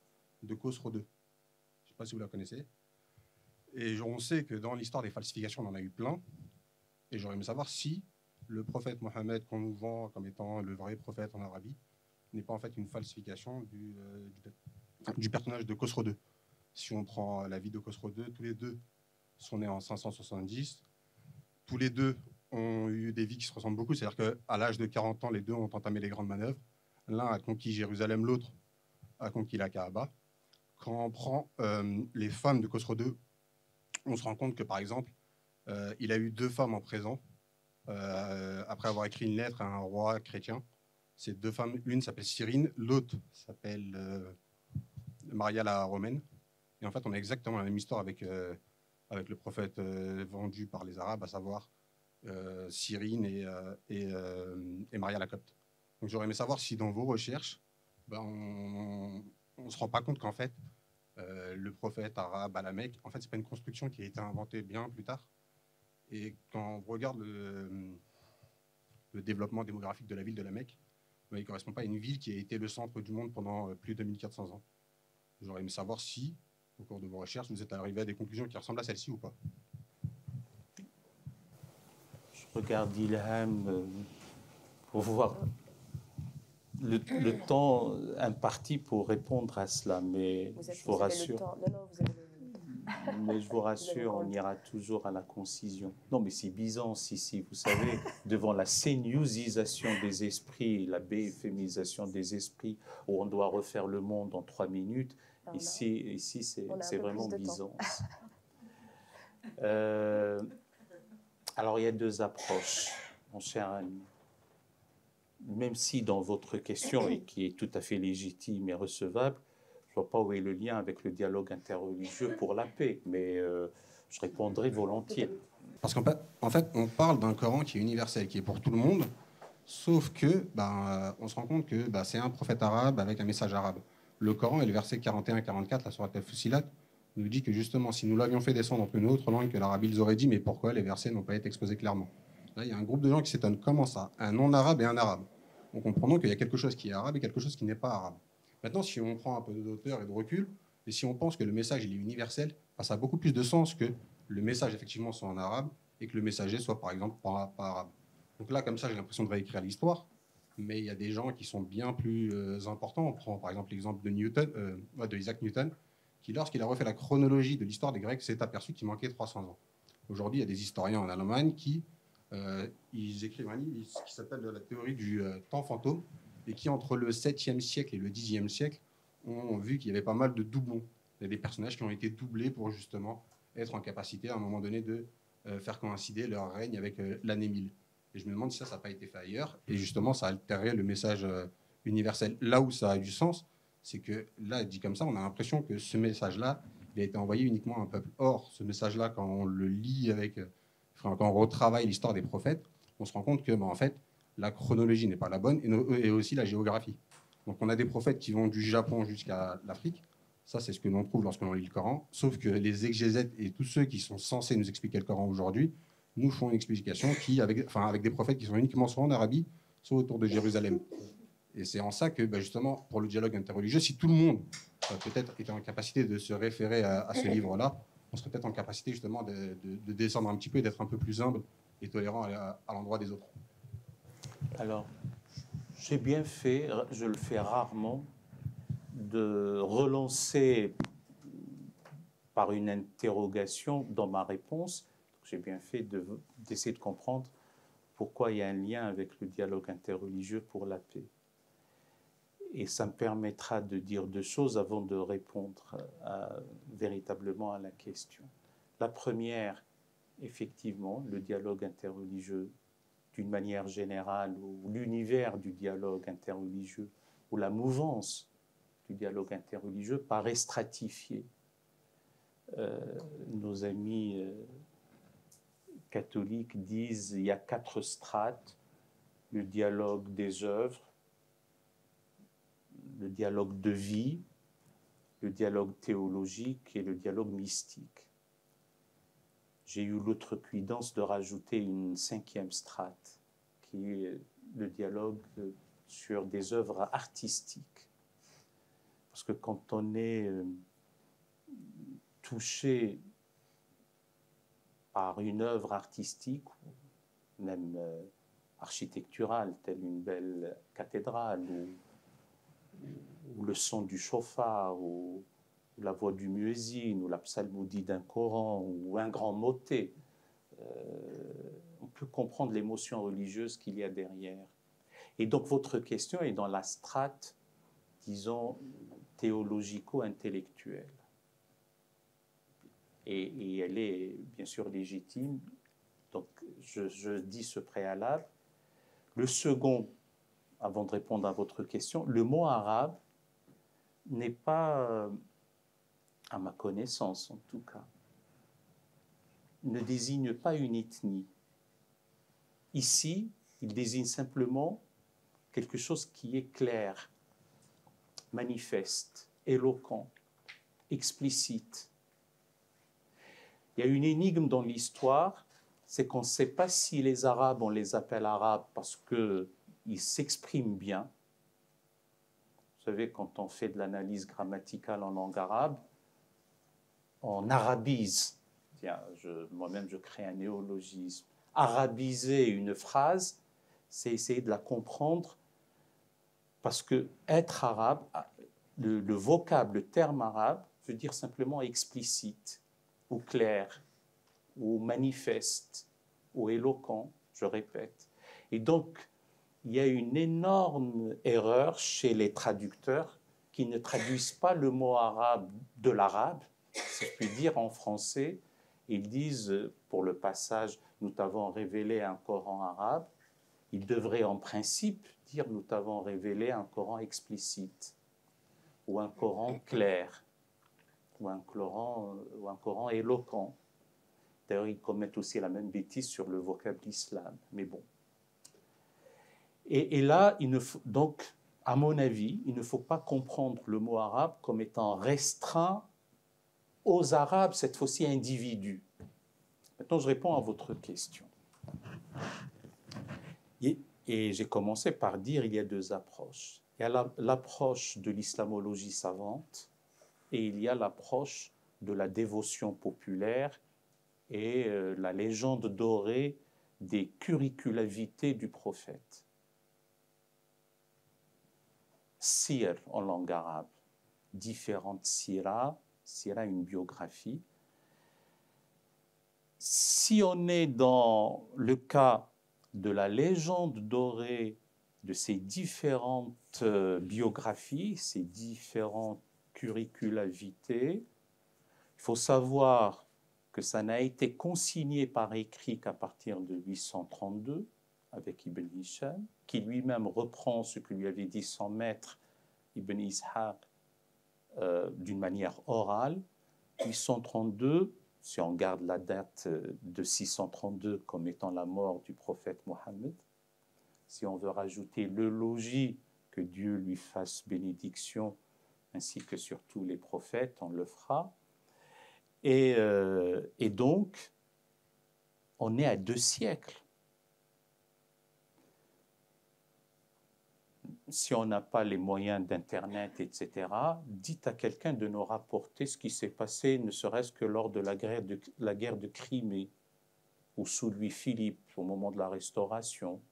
de Khosrow II. Je ne sais pas si vous la connaissez. Et on sait que dans l'histoire des falsifications, on en a eu plein. Et j'aurais aimé savoir si le prophète Mohammed qu'on nous vend comme étant le vrai prophète en Arabie n'est pas en fait une falsification du personnage de Khosrow II. Si on prend la vie de Khosrow II, tous les deux sont nés en 570. Tous les deux ont eu des vies qui se ressemblent beaucoup. C'est-à-dire qu'à l'âge de 40 ans, les deux ont entamé les grandes manœuvres. L'un a conquis Jérusalem, l'autre a conquis la Kaaba. Quand on prend les femmes de Khosrow II, on se rend compte que, par exemple, il a eu 2 femmes en présent, après avoir écrit une lettre à un roi chrétien. Ces 2 femmes, l'une s'appelle Cyrine, l'autre s'appelle Maria la Romaine. Et en fait, on a exactement la même histoire avec le prophète vendu par les Arabes, à savoir Cyrine et Maria la Copte. Donc j'aurais aimé savoir si dans vos recherches, on ne se rend pas compte qu'en fait, le prophète arabe à la Mecque, en fait, ce n'est pas une construction qui a été inventée bien plus tard. Et quand on regarde le développement démographique de la ville de la Mecque, il ne correspond pas à une ville qui a été le centre du monde pendant plus de 1400 ans. J'aurais aimé savoir si, au cours de vos recherches, vous êtes arrivé à des conclusions qui ressemblent à celle-ci ou pas. Je regarde Ilham pour voir le temps imparti pour répondre à cela, mais je vous rassure. Non, vous avez Mais je vous rassure, on ira toujours à la concision. Non, mais c'est Byzance ici, vous savez, devant la séniusisation des esprits, la BFMisation des esprits, où on doit refaire le monde en 3 minutes. Ici c'est vraiment Byzance. Alors, il y a 2 approches, mon cher ami. Même si dans votre question, et qui est tout à fait légitime et recevable, je ne vois pas où est le lien avec le dialogue interreligieux pour la paix, mais je répondrai volontiers. Parce qu'en fait, on parle d'un Coran qui est universel, qui est pour tout le monde, sauf que on se rend compte que c'est un prophète arabe avec un message arabe. Le Coran et le verset 41-44, la sourate Al-Fussilat, nous dit que justement, si nous l'avions fait descendre entre une autre langue que l'arabe, ils auraient dit, mais pourquoi les versets n'ont pas été exposés clairement? Là, il y a un groupe de gens qui s'étonnent. Comment ça? Un non-arabe et un arabe. En comprenant qu'il y a quelque chose qui est arabe et quelque chose qui n'est pas arabe. Maintenant, si on prend un peu d'auteur et de recul, et si on pense que le message il est universel, ça a beaucoup plus de sens que le message effectivement soit en arabe et que le messager soit par exemple pas arabe. Donc là, comme ça, j'ai l'impression de réécrire l'histoire, mais il y a des gens qui sont bien plus importants. On prend par exemple l'exemple de Isaac Newton, qui lorsqu'il a refait la chronologie de l'histoire des Grecs, s'est aperçu qu'il manquait 300 ans. Aujourd'hui, il y a des historiens en Allemagne qui ils écrivent un livre qui s'appelle la théorie du temps fantôme, et qui, entre le 7e siècle et le 10e siècle, ont vu qu'il y avait pas mal de doublons. Il y a des personnages qui ont été doublés pour justement être en capacité, à un moment donné, de faire coïncider leur règne avec l'année 1000. Et je me demande si ça n'a pas été fait ailleurs, et justement, ça altérerait le message universel. Là où ça a du sens, c'est que, là, dit comme ça, on a l'impression que ce message-là, il a été envoyé uniquement à un peuple. Or, ce message-là, quand on le lit quand on retravaille l'histoire des prophètes, on se rend compte que, en fait, la chronologie n'est pas la bonne, et aussi la géographie. Donc on a des prophètes qui vont du Japon jusqu'à l'Afrique. Ça, c'est ce que l'on trouve lorsque l'on lit le Coran. Sauf que les exégètes et tous ceux qui sont censés nous expliquer le Coran aujourd'hui nous font une explication avec des prophètes qui sont uniquement soit en Arabie, soit autour de Jérusalem. Et c'est en ça que, justement, pour le dialogue interreligieux, si tout le monde peut-être était en capacité de se référer à ce livre-là, on serait peut-être en capacité justement de descendre un petit peu et d'être un peu plus humble et tolérant à l'endroit des autres. Alors, j'ai bien fait, je le fais rarement, de relancer par une interrogation dans ma réponse. J'ai bien fait d'essayer de comprendre pourquoi il y a un lien avec le dialogue interreligieux pour la paix. Et ça me permettra de dire 2 choses avant de répondre véritablement à la question. La première, effectivement, le dialogue interreligieux d'une manière générale, ou l'univers du dialogue interreligieux, ou la mouvance du dialogue interreligieux paraît stratifié. Nos amis catholiques disent qu'il y a 4 strates: le dialogue des œuvres, le dialogue de vie, le dialogue théologique et le dialogue mystique. J'ai eu l'outrecuidance de rajouter une 5e strate, qui est le dialogue sur des œuvres artistiques. Parce que quand on est touché par une œuvre artistique, même architecturale, telle une belle cathédrale, ou le son du chauffard, ou la voix du muezzin, ou la psalmodie d'un Coran, ou un grand motet, on peut comprendre l'émotion religieuse qu'il y a derrière. Et donc votre question est dans la strate, disons, théologico-intellectuelle. Et elle est bien sûr légitime. Donc je dis ce préalable. Le second, avant de répondre à votre question, le mot arabe n'est pas, à ma connaissance en tout cas, ne désigne pas une ethnie. Ici, il désigne simplement quelque chose qui est clair, manifeste, éloquent, explicite. Il y a une énigme dans l'histoire, c'est qu'on ne sait pas si les Arabes, on les appelle Arabes parce qu'ils s'expriment bien. Vous savez, quand on fait de l'analyse grammaticale en langue arabe, on arabise. Moi-même, je crée un néologisme. Arabiser une phrase, c'est essayer de la comprendre, parce que être arabe, le vocable, le terme arabe, veut dire simplement explicite. ou clair, ou manifeste, ou éloquent, je répète. Et donc, il y a une énorme erreur chez les traducteurs qui ne traduisent pas le mot arabe de l'arabe, si je puis dire, en français. Ils disent, pour le passage « nous t'avons révélé un Coran arabe », ils devraient en principe dire « nous t'avons révélé un Coran explicite » ou un Coran clair ou un Coran éloquent. D'ailleurs, ils commettent aussi la même bêtise sur le vocable islam, mais bon. Et là, donc, à mon avis, il ne faut pas comprendre le mot arabe comme étant restreint aux Arabes, cette fois-ci individus. Maintenant, je réponds à votre question. Et j'ai commencé par dire il y a deux approches. Il y a l'approche de l'islamologie savante et il y a l'approche de la dévotion populaire et la légende dorée des curriculavités du prophète. Sir en langue arabe, différentes sira, une biographie. Si on est dans le cas de la légende dorée de ces différentes biographies, ces différentes curriculavités, il faut savoir que ça n'a été consigné par écrit qu'à partir de 832 avec Ibn Hisham, qui lui-même reprend ce que lui avait dit son maître Ibn Ishaq d'une manière orale. 832, si on garde la date de 632 comme étant la mort du prophète Mohammed, si on veut rajouter le logis, que Dieu lui fasse bénédiction, ainsi que sur tous les prophètes, on le fera. Et donc, on est à 2 siècles. Si on n'a pas les moyens d'Internet, etc., dites à quelqu'un de nous rapporter ce qui s'est passé, ne serait-ce que lors de la guerre de Crimée, ou sous Louis-Philippe, au moment de la Restauration.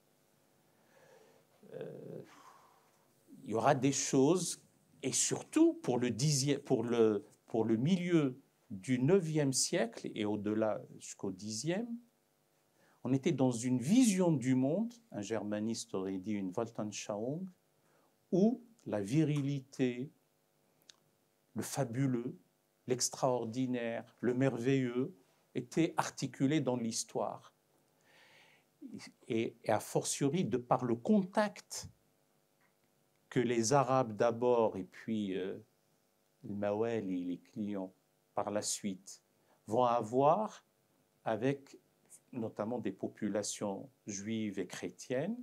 Il y aura des choses, et surtout pour le milieu du 9e siècle et au-delà jusqu'au 10e, on était dans une vision du monde, un germaniste aurait dit une Weltanschauung, où la virilité, le fabuleux, l'extraordinaire, le merveilleux étaient articulés dans l'histoire. Et a fortiori, de par le contact que les Arabes d'abord et puis les Mawali, les clients par la suite, vont avoir avec notamment des populations juives et chrétiennes,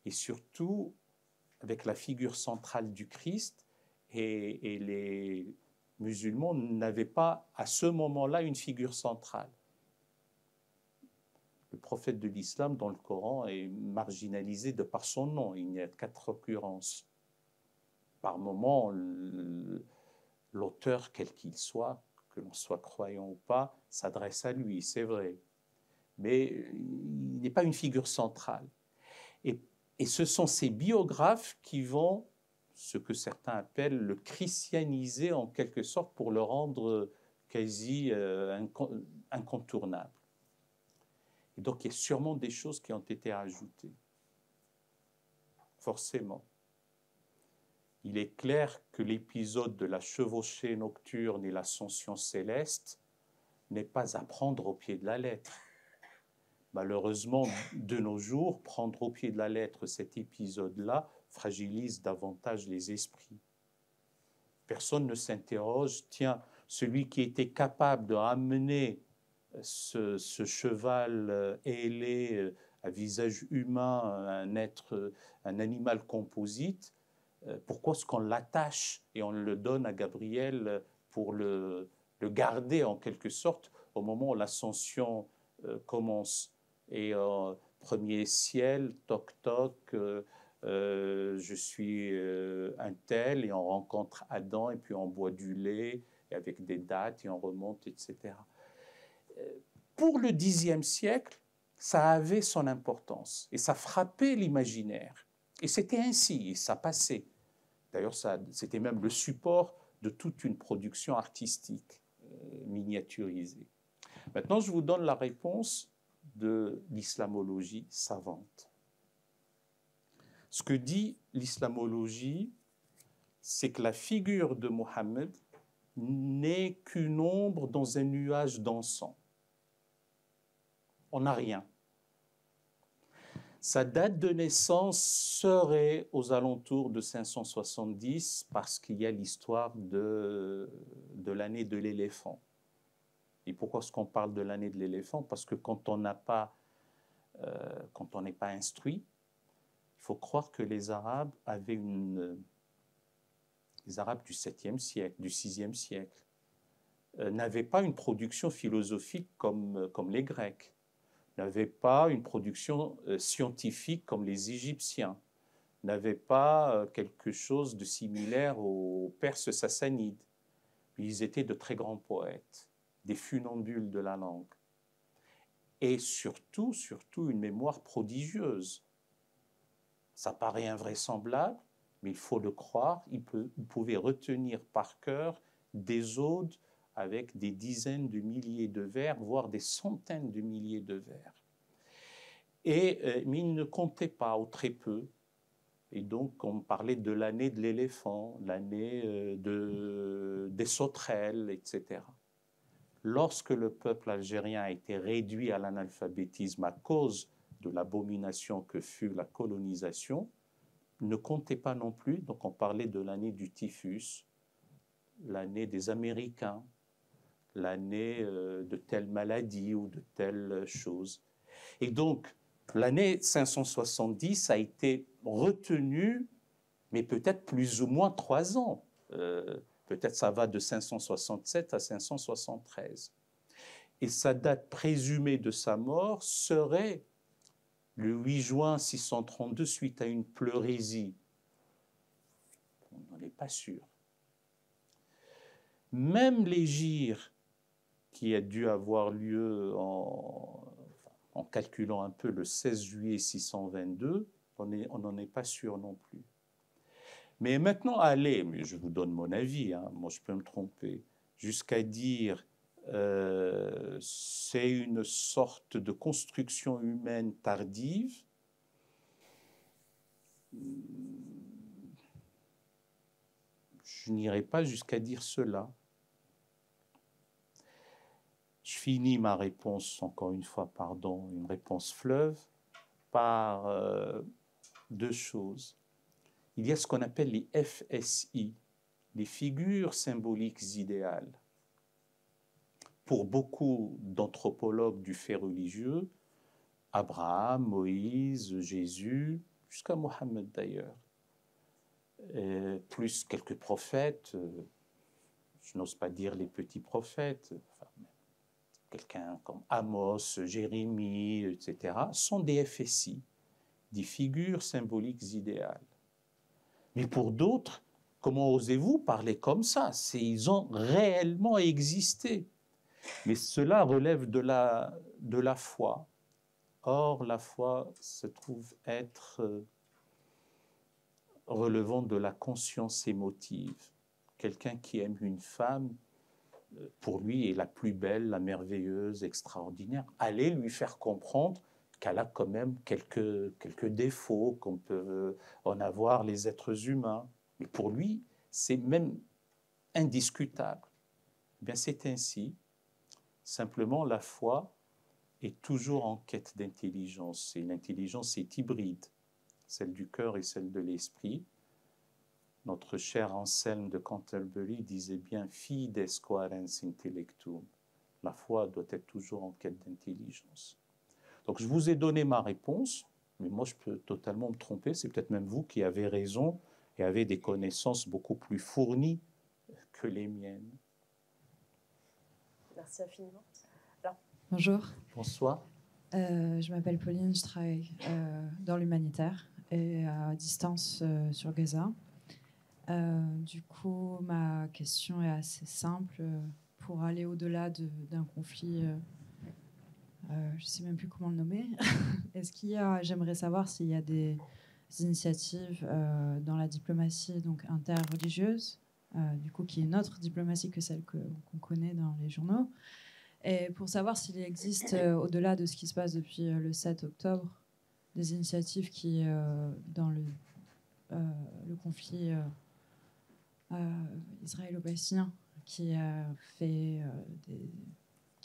et surtout avec la figure centrale du Christ, et les musulmans n'avaient pas à ce moment-là une figure centrale. Le prophète de l'islam dans le Coran est marginalisé de par son nom, il n'y a 4 occurrences. Par moment, l'auteur, quel qu'il soit, que l'on soit croyant ou pas, s'adresse à lui, c'est vrai. Mais il n'est pas une figure centrale. Et ce sont ces biographes qui vont, ce que certains appellent le christianiser en quelque sorte pour le rendre quasi incontournable. Et donc il y a sûrement des choses qui ont été ajoutées. Forcément. Il est clair que l'épisode de la chevauchée nocturne et l'ascension céleste n'est pas à prendre au pied de la lettre. Malheureusement, de nos jours, prendre au pied de la lettre cet épisode-là fragilise davantage les esprits. Personne ne s'interroge, tiens, celui qui était capable de ramener ce cheval ailé à visage humain, un animal composite, pourquoi est-ce qu'on l'attache et on le donne à Gabriel pour le garder en quelque sorte au moment où l'ascension commence. Et premier ciel, toc toc, je suis un tel, et on rencontre Adam, et puis on boit du lait, et avec des dates, et on remonte, etc. Pour le Xe siècle, ça avait son importance, et ça frappait l'imaginaire. Et c'était ainsi, et ça passait. D'ailleurs, c'était même le support de toute une production artistique. miniaturisé. Maintenant, je vous donne la réponse de l'islamologie savante. Ce que dit l'islamologie, c'est que la figure de Mohammed n'est qu'une ombre dans un nuage d'encens. On n'a rien. Sa date de naissance serait aux alentours de 570 parce qu'il y a l'histoire de l'année de l'éléphant. Et pourquoi est-ce qu'on parle de l'année de l'éléphant? Parce que quand on n'est pas instruit, il faut croire que les Arabes avaient les Arabes du 7e siècle, du 6e siècle, n'avaient pas une production philosophique comme les Grecs, n'avaient pas une production scientifique comme les Égyptiens, n'avaient pas quelque chose de similaire aux Perses sassanides. Ils étaient de très grands poètes, des funambules de la langue. Et surtout une mémoire prodigieuse. Ça paraît invraisemblable, mais il faut le croire, ils pouvaient retenir par cœur des odes avec des dizaines de milliers de vers, voire des centaines de milliers de vers. Mais ils ne comptaient pas, ou très peu. Et donc, on parlait de l'année de l'éléphant, l'année des sauterelles, etc. Lorsque le peuple algérien a été réduit à l'analphabétisme à cause de l'abomination que fut la colonisation, ne comptait pas non plus, donc on parlait de l'année du typhus, l'année des Américains, l'année de telle maladie ou de telle chose. Et donc, l'année 570 a été retenue, mais peut-être plus ou moins 3 ans. Peut-être ça va de 567 à 573. Et sa date présumée de sa mort serait le 8 juin 632 suite à une pleurésie. On n'en est pas sûr. Même l'hégire qui a dû avoir lieu en calculant un peu le 16 juillet 622, on n'en est pas sûr non plus. Mais maintenant, allez, mais je vous donne mon avis, hein, moi je peux me tromper, jusqu'à dire c'est une sorte de construction humaine tardive. Je n'irai pas jusqu'à dire cela. Je finis ma réponse, encore une fois, pardon, une réponse fleuve, par 2 choses. Il y a ce qu'on appelle les FSI, les figures symboliques idéales. Pour beaucoup d'anthropologues du fait religieux, Abraham, Moïse, Jésus, jusqu'à Mohammed d'ailleurs, plus quelques prophètes, je n'ose pas dire les petits prophètes, enfin, quelqu'un comme Amos, Jérémie, etc., sont des FSI, des figures symboliques idéales. Mais pour d'autres, comment osez-vous parler comme ça? Ils ont réellement existé. Mais cela relève de la foi. Or, la foi se trouve être relevant de la conscience émotive. Quelqu'un qui aime une femme, pour lui, est la plus belle, la merveilleuse, extraordinaire. Allez lui faire comprendre qu'elle a quand même quelques défauts qu'on peut en avoir les êtres humains. Mais pour lui, c'est même indiscutable. Eh bien, c'est ainsi. Simplement, la foi est toujours en quête d'intelligence. Et l'intelligence est hybride, celle du cœur et celle de l'esprit. Notre cher Anselme de Canterbury disait bien « Fides quærens intellectum ». La foi doit être toujours en quête d'intelligence. Donc, je vous ai donné ma réponse, mais moi, je peux totalement me tromper. C'est peut-être même vous qui avez raison et avez des connaissances beaucoup plus fournies que les miennes. Merci infiniment. Alors, bonjour. Bonsoir. Je m'appelle Pauline, je travaille dans l'humanitaire et à distance sur Gaza. Du coup, ma question est assez simple. Pour aller au-delà d'un conflit, je ne sais même plus comment le nommer, j'aimerais savoir s'il y a des initiatives dans la diplomatie donc interreligieuse du coup, qui est une autre diplomatie que celle qu'on connaît dans les journaux. Et pour savoir s'il existe, au-delà de ce qui se passe depuis le 7 octobre, des initiatives qui, dans le conflit israélo-palestinien, qui a fait où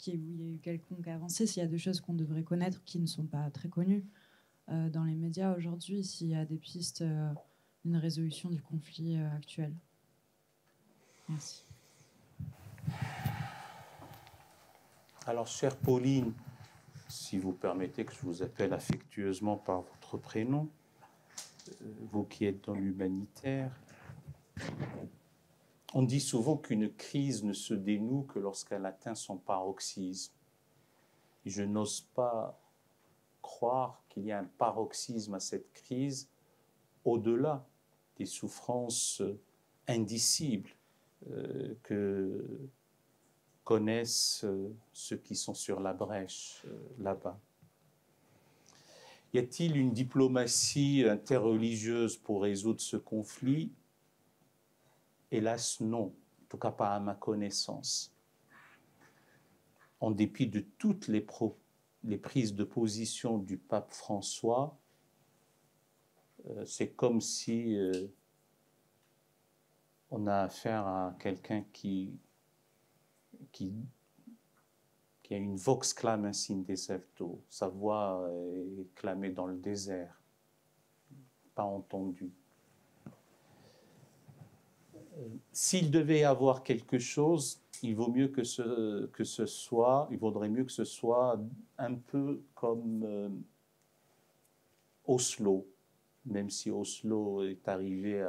il y a eu quelconque avancée, s'il y a des choses qu'on devrait connaître qui ne sont pas très connues dans les médias aujourd'hui, s'il y a des pistes d'une résolution du conflit actuel. Merci. Alors, chère Pauline, si vous permettez que je vous appelle affectueusement par votre prénom, vous qui êtes dans l'humanitaire, on dit souvent qu'une crise ne se dénoue que lorsqu'elle atteint son paroxysme. Et je n'ose pas croire qu'il y a un paroxysme à cette crise au-delà des souffrances indicibles que connaissent ceux qui sont sur la brèche là-bas. Y a-t-il une diplomatie interreligieuse pour résoudre ce conflit? Hélas, non. En tout cas, pas à ma connaissance. En dépit de toutes les prises de position du pape François, c'est comme si on a affaire à quelqu'un qui a une vox clame in sin deserto. Sa voix est clamée dans le désert, pas entendue. S'il devait y avoir quelque chose, il vaudrait mieux que ce soit un peu comme Oslo, même si Oslo est arrivé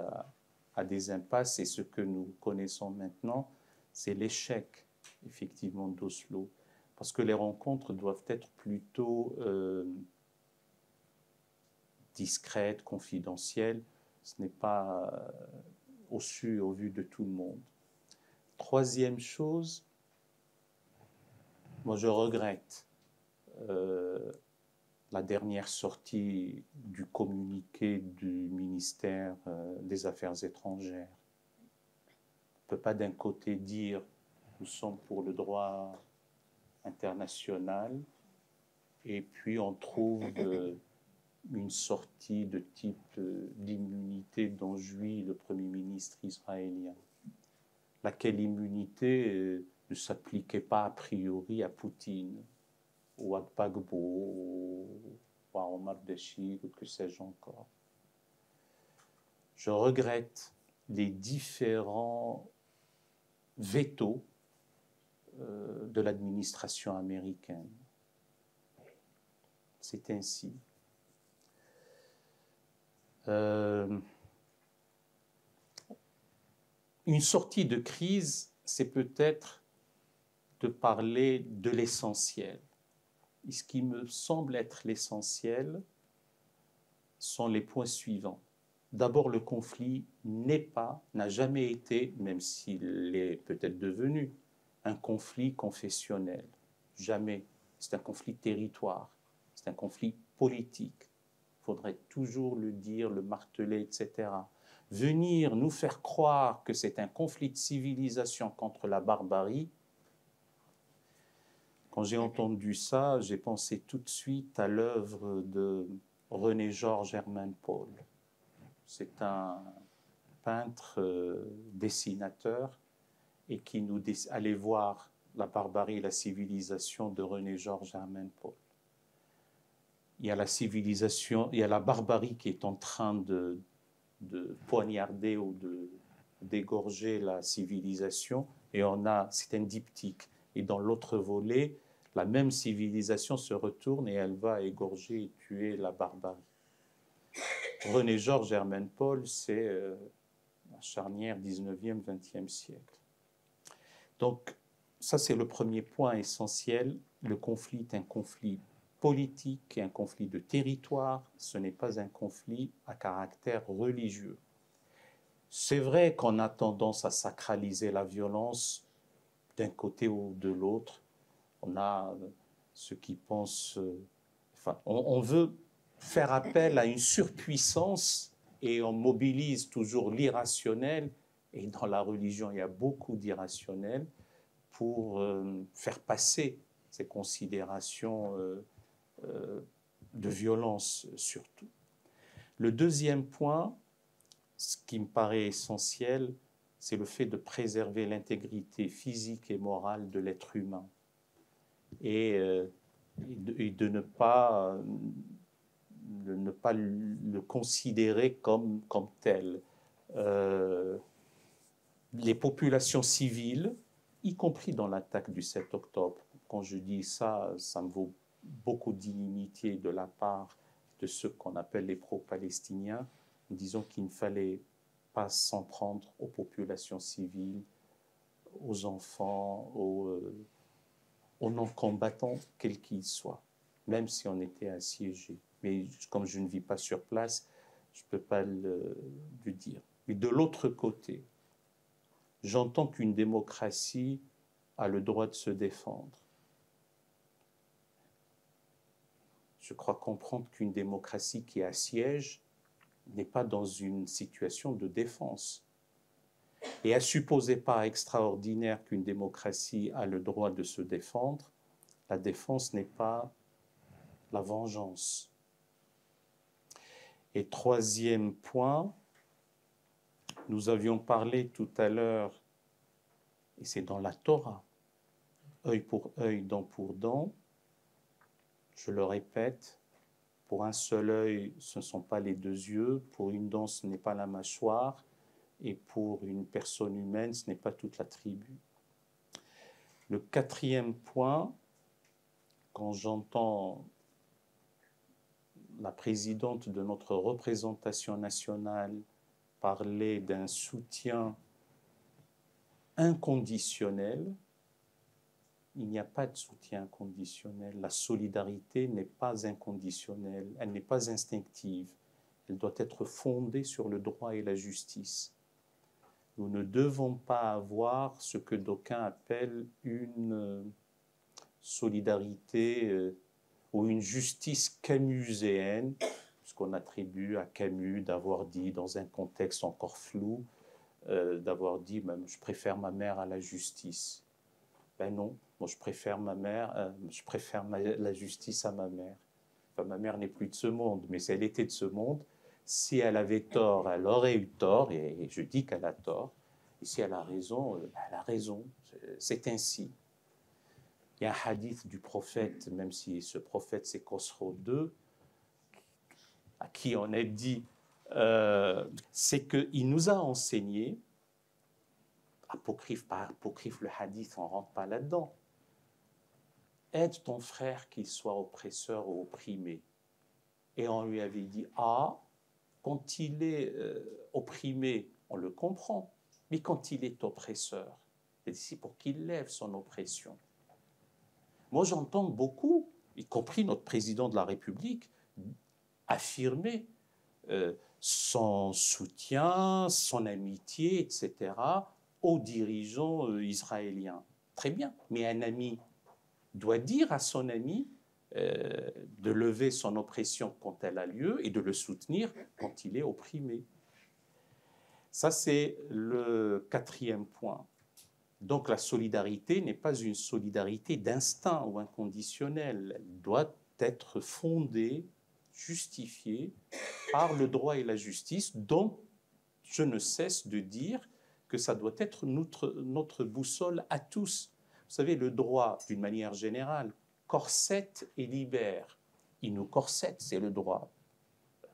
à des impasses, et ce que nous connaissons maintenant, c'est l'échec, effectivement, d'Oslo. Parce que les rencontres doivent être plutôt discrètes, confidentielles. Ce n'est pas au vu de tout le monde. Troisième chose, moi je regrette la dernière sortie du communiqué du ministère des Affaires étrangères. On ne peut pas d'un côté dire nous sommes pour le droit international et puis on trouve une sortie de type d'immunité dont jouit le Premier ministre israélien, laquelle immunité ne s'appliquait pas a priori à Poutine ou à Gbagbo ou à Omar Béchir ou que sais-je encore. Je regrette les différents vétos de l'administration américaine. C'est ainsi. Une sortie de crise, c'est peut-être de parler de l'essentiel. Et ce qui me semble être l'essentiel sont les points suivants. D'abord, le conflit n'a jamais été, même s'il est peut-être devenu, un conflit confessionnel. Jamais. C'est un conflit territoire. C'est un conflit politique. Il faudrait toujours le dire, le marteler, etc. Venir nous faire croire que c'est un conflit de civilisation contre la barbarie, quand j'ai entendu ça, j'ai pensé tout de suite à l'œuvre de René-Georges Hermann Paul. C'est un peintre dessinateur et qui nous allait voir la barbarie et la civilisation de René-Georges Hermann Paul. Il y a la civilisation, il y a la barbarie qui est en train de poignarder ou d'égorger la civilisation, et c'est un diptyque. Et dans l'autre volet, la même civilisation se retourne et elle va égorger et tuer la barbarie. René-Georges Hermann Paul, c'est la charnière 19e, 20e siècle. Donc, ça c'est le premier point essentiel. Le conflit est un conflit politique et un conflit de territoire. Ce n'est pas un conflit à caractère religieux. C'est vrai qu'on a tendance à sacraliser la violence d'un côté ou de l'autre. On a ceux qui pensent... on veut faire appel à une surpuissance et on mobilise toujours l'irrationnel et dans la religion, il y a beaucoup d'irrationnel, pour faire passer ces considérations de violence surtout. Le deuxième point, ce qui me paraît essentiel, c'est le fait de préserver l'intégrité physique et morale de l'être humain et de ne pas le considérer comme tel. Les populations civiles, y compris dans l'attaque du 7 octobre, quand je dis ça, ça me vaut beaucoup d'inimitié de la part de ceux qu'on appelle les pro-palestiniens, disons qu'il ne fallait pas s'en prendre aux populations civiles, aux enfants, aux non-combattants, quels qu'ils soient, même si on était assiégés. Mais comme je ne vis pas sur place, je ne peux pas le dire. Mais de l'autre côté, j'entends qu'une démocratie a le droit de se défendre. Je crois comprendre qu'une démocratie qui assiège n'est pas dans une situation de défense. Et à supposer pas extraordinaire qu'une démocratie a le droit de se défendre, la défense n'est pas la vengeance. Et troisième point, nous avions parlé tout à l'heure, et c'est dans la Torah, œil pour œil, dent pour dent. Je le répète, pour un seul œil, ce ne sont pas les deux yeux, pour une dent, ce n'est pas la mâchoire, et pour une personne humaine, ce n'est pas toute la tribu. Le quatrième point, quand j'entends la présidente de notre représentation nationale parler d'un soutien inconditionnel, il n'y a pas de soutien inconditionnel. La solidarité n'est pas inconditionnelle, elle n'est pas instinctive. Elle doit être fondée sur le droit et la justice. Nous ne devons pas avoir ce que d'aucuns appellent une solidarité ou une justice camuséenne, ce qu'on attribue à Camus d'avoir dit dans un contexte encore flou, d'avoir dit je préfère ma mère à la justice. Ben non, moi je préfère ma mère, la justice à ma mère. Enfin, ma mère n'est plus de ce monde, mais si elle était de ce monde, si elle avait tort, elle aurait eu tort, et je dis qu'elle a tort. Et si elle a raison, elle a raison. C'est ainsi. Il y a un hadith du prophète, même si ce prophète c'est Khosrow II, à qui on a dit, c'est qu'il nous a enseigné, apocryphe par apocryphe, le hadith, on ne rentre pas là-dedans. Aide ton frère qu'il soit oppresseur ou opprimé. Et on lui avait dit, quand il est opprimé, on le comprend, mais quand il est oppresseur, c'est ici pour qu'il lève son oppression. Moi, j'entends beaucoup, y compris notre président de la République, affirmer son soutien, son amitié, etc., aux dirigeants israéliens. Très bien, mais un ami doit dire à son ami de lever son oppression quand elle a lieu et de le soutenir quand il est opprimé. Ça, c'est le quatrième point. Donc la solidarité n'est pas une solidarité d'instinct ou inconditionnelle. Elle doit être fondée, justifiée par le droit et la justice, dont je ne cesse de dire que ça doit être notre boussole à tous. Vous savez, le droit, d'une manière générale, corsette et libère. Il nous corsette, c'est le droit.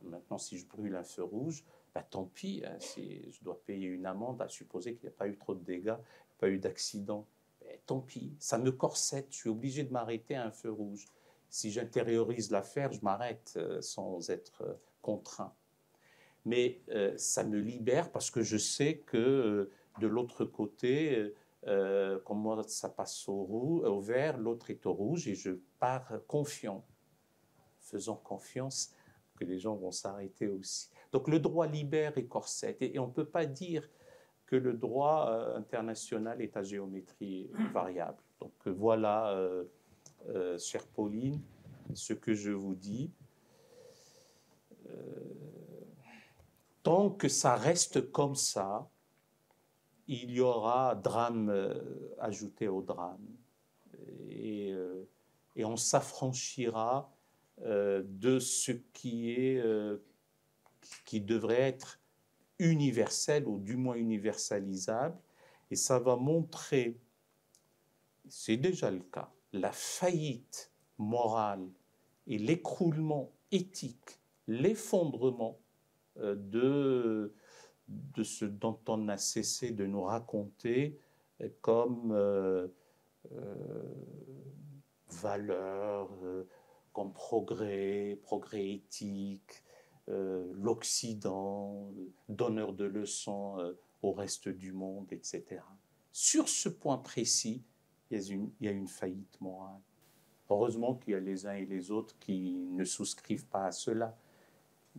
Maintenant, si je brûle un feu rouge, tant pis, si je dois payer une amende, à supposer qu'il n'y a pas eu trop de dégâts, pas eu d'accident. Tant pis, ça me corsette, je suis obligé de m'arrêter à un feu rouge. Si j'intériorise l'affaire, je m'arrête sans être contraint. Mais ça me libère parce que je sais que de l'autre côté, comme moi ça passe au vert, l'autre est au rouge et je pars confiant, faisant confiance que les gens vont s'arrêter aussi. Donc le droit libère et corsette. Et on ne peut pas dire que le droit international est à géométrie variable. Donc voilà, chère Pauline, ce que je vous dis. Tant que ça reste comme ça, il y aura drame ajouté au drame. Et on s'affranchira de ce qui devrait être universel ou du moins universalisable. Et ça va montrer, c'est déjà le cas, la faillite morale et l'écroulement éthique, l'effondrement de ce dont on a cessé de nous raconter comme valeur, comme progrès éthique, l'Occident, donneur de leçons au reste du monde, etc. Sur ce point précis, il y a une faillite morale. Heureusement qu'il y a les uns et les autres qui ne souscrivent pas à cela.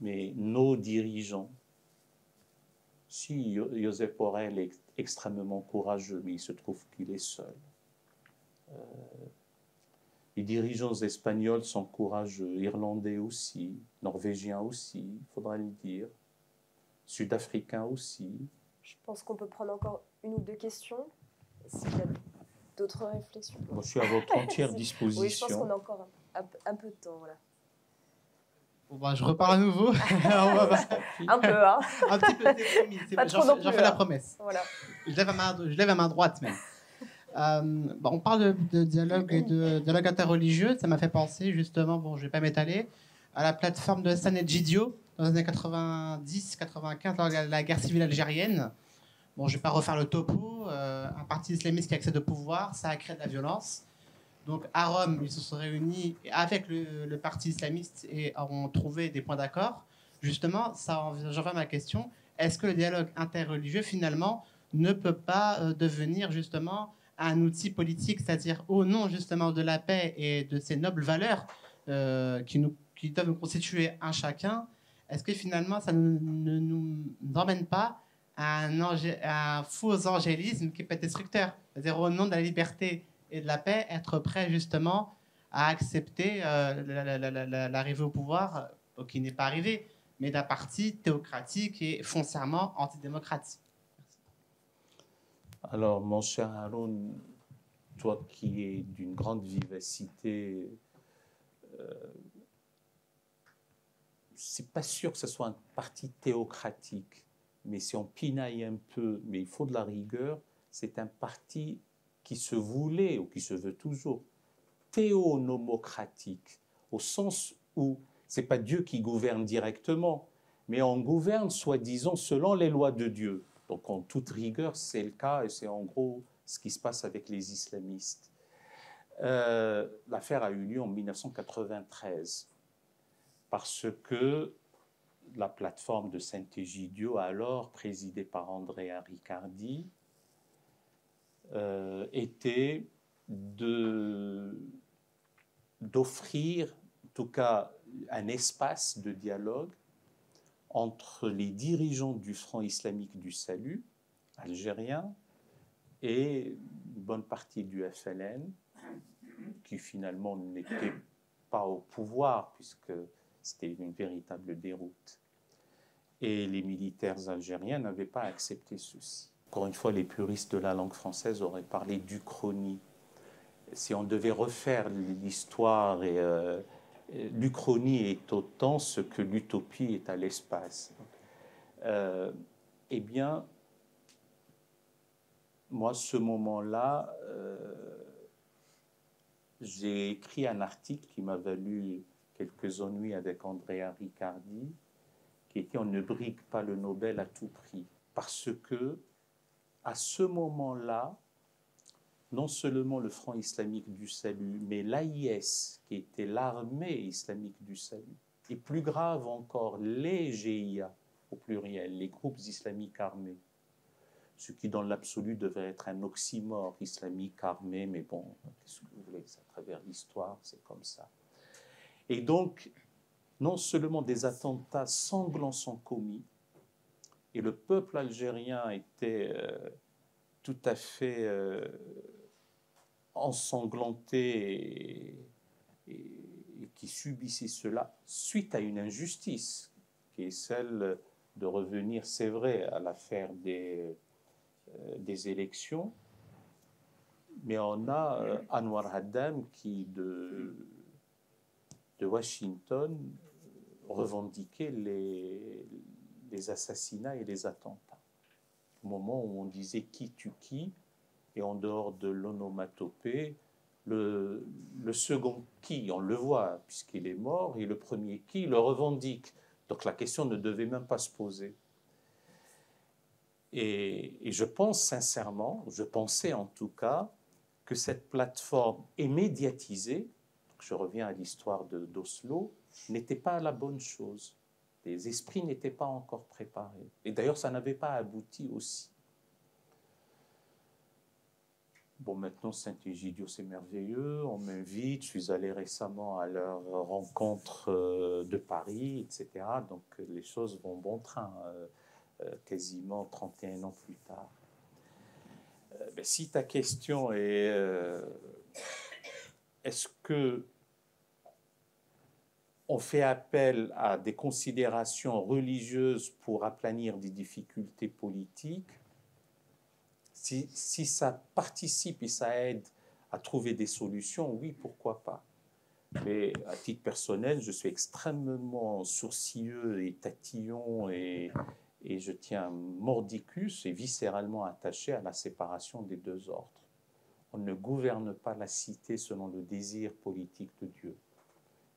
Mais nos dirigeants, si Josep Borrell est extrêmement courageux, mais il se trouve qu'il est seul. Les dirigeants espagnols sont courageux, irlandais aussi, norvégiens aussi, il faudra le dire, sud-africains aussi. Je pense qu'on peut prendre encore une ou deux questions, s'il y a d'autres réflexions. Moi, je suis à votre entière disposition. Oui, je pense qu'on a encore un peu de temps. Voilà. Bon, bah, je repars à nouveau. Un peu, hein. Un petit peu, c'est promis. J'en fais la promesse. Voilà. Je lève la main droite même. On parle de dialogue et de dialogue interreligieux. Ça m'a fait penser justement, bon, je ne vais pas m'étaler, à la plateforme de San Egidio dans les années 90-95, lors de la guerre civile algérienne. Bon, je ne vais pas refaire le topo. Un parti islamiste qui accède au pouvoir, ça a créé de la violence. Donc à Rome, ils se sont réunis avec le parti islamiste et ont trouvé des points d'accord. Justement, j'en viens à ma question. Est-ce que le dialogue interreligieux, finalement, ne peut pas devenir justement un outil politique, c'est-à-dire au nom justement de la paix et de ces nobles valeurs qui doivent nous constituer un chacun? Est-ce que finalement ça ne nous emmène pas à un faux angélisme qui peut être destructeur? C'est-à-dire au nom de la liberté et de la paix, être prêt justement à accepter l'arrivée au pouvoir, qui n'est pas arrivée, mais d'un parti théocratique et foncièrement antidémocratique. Alors, mon cher Haroun, toi qui es d'une grande vivacité, c'est pas sûr que ce soit un parti théocratique, mais si on pinaille un peu, mais il faut de la rigueur, c'est un parti qui se voulait, ou qui se veut toujours, théonomocratique, au sens où c'est pas Dieu qui gouverne directement, mais on gouverne, soi-disant, selon les lois de Dieu. Donc, en toute rigueur, c'est le cas, et c'est en gros ce qui se passe avec les islamistes. L'affaire a eu lieu en 1993, parce que la plateforme de Sant'Egidio, alors présidée par Andrea Riccardi, était d'offrir, en tout cas, un espace de dialogue entre les dirigeants du Front islamique du salut algérien et une bonne partie du FLN, qui finalement n'était pas au pouvoir, puisque c'était une véritable déroute. Et les militaires algériens n'avaient pas accepté ceci. Encore une fois, les puristes de la langue française auraient parlé d'Uchronie. Si on devait refaire l'histoire, l'Uchronie est au temps ce que l'utopie est à l'espace. Eh bien, moi, ce moment-là, j'ai écrit un article qui m'a valu quelques ennuis avec Andrea Riccardi, qui était « On ne brigue pas le Nobel à tout prix ». Parce que, à ce moment-là, non seulement le Front islamique du salut, mais l'AIS, qui était l'armée islamique du salut, et plus grave encore, les GIA, au pluriel, les groupes islamiques armés, ce qui dans l'absolu devait être un oxymore islamique armé, mais bon, qu'est-ce que vous voulez, à travers l'histoire, c'est comme ça. Et donc, non seulement des attentats sanglants sont commis, et le peuple algérien était tout à fait ensanglanté et qui subissait cela suite à une injustice, qui est celle de revenir, c'est vrai, à l'affaire des des élections, mais on a Anwar Haddam qui, de Washington, revendiquait les assassinats et les attentats. Au moment où on disait qui tue qui, et en dehors de l'onomatopée, le second qui, on le voit puisqu'il est mort, et le premier qui le revendique. Donc la question ne devait même pas se poser. Et je pense sincèrement, je pensais en tout cas, que cette plateforme est médiatisée, je reviens à l'histoire d'Oslo, n'était pas la bonne chose. Les esprits n'étaient pas encore préparés. Et d'ailleurs, ça n'avait pas abouti aussi. Bon, maintenant, Saint-Égidio, c'est merveilleux, on m'invite, je suis allé récemment à leur rencontre de Paris, etc. Donc, les choses vont bon train, quasiment 31 ans plus tard. Si ta question est est-ce que on fait appel à des considérations religieuses pour aplanir des difficultés politiques, si ça participe et ça aide à trouver des solutions, oui, pourquoi pas. Mais à titre personnel, je suis extrêmement sourcilleux et tatillon et je tiens mordicus et viscéralement attaché à la séparation des deux ordres. On ne gouverne pas la cité selon le désir politique de Dieu.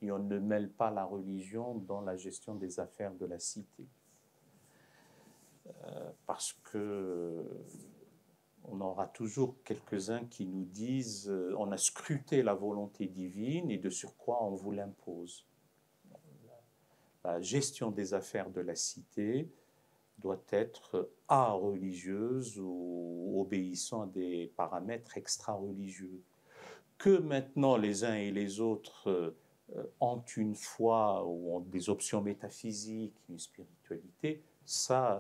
Et on ne mêle pas la religion dans la gestion des affaires de la cité. Parce que on aura toujours quelques-uns qui nous disent on a scruté la volonté divine et de surcroît on vous l'impose. La gestion des affaires de la cité doit être religieuse ou obéissant à des paramètres extra-religieux. Que maintenant les uns et les autres ont une foi ou ont des options métaphysiques, une spiritualité, ça,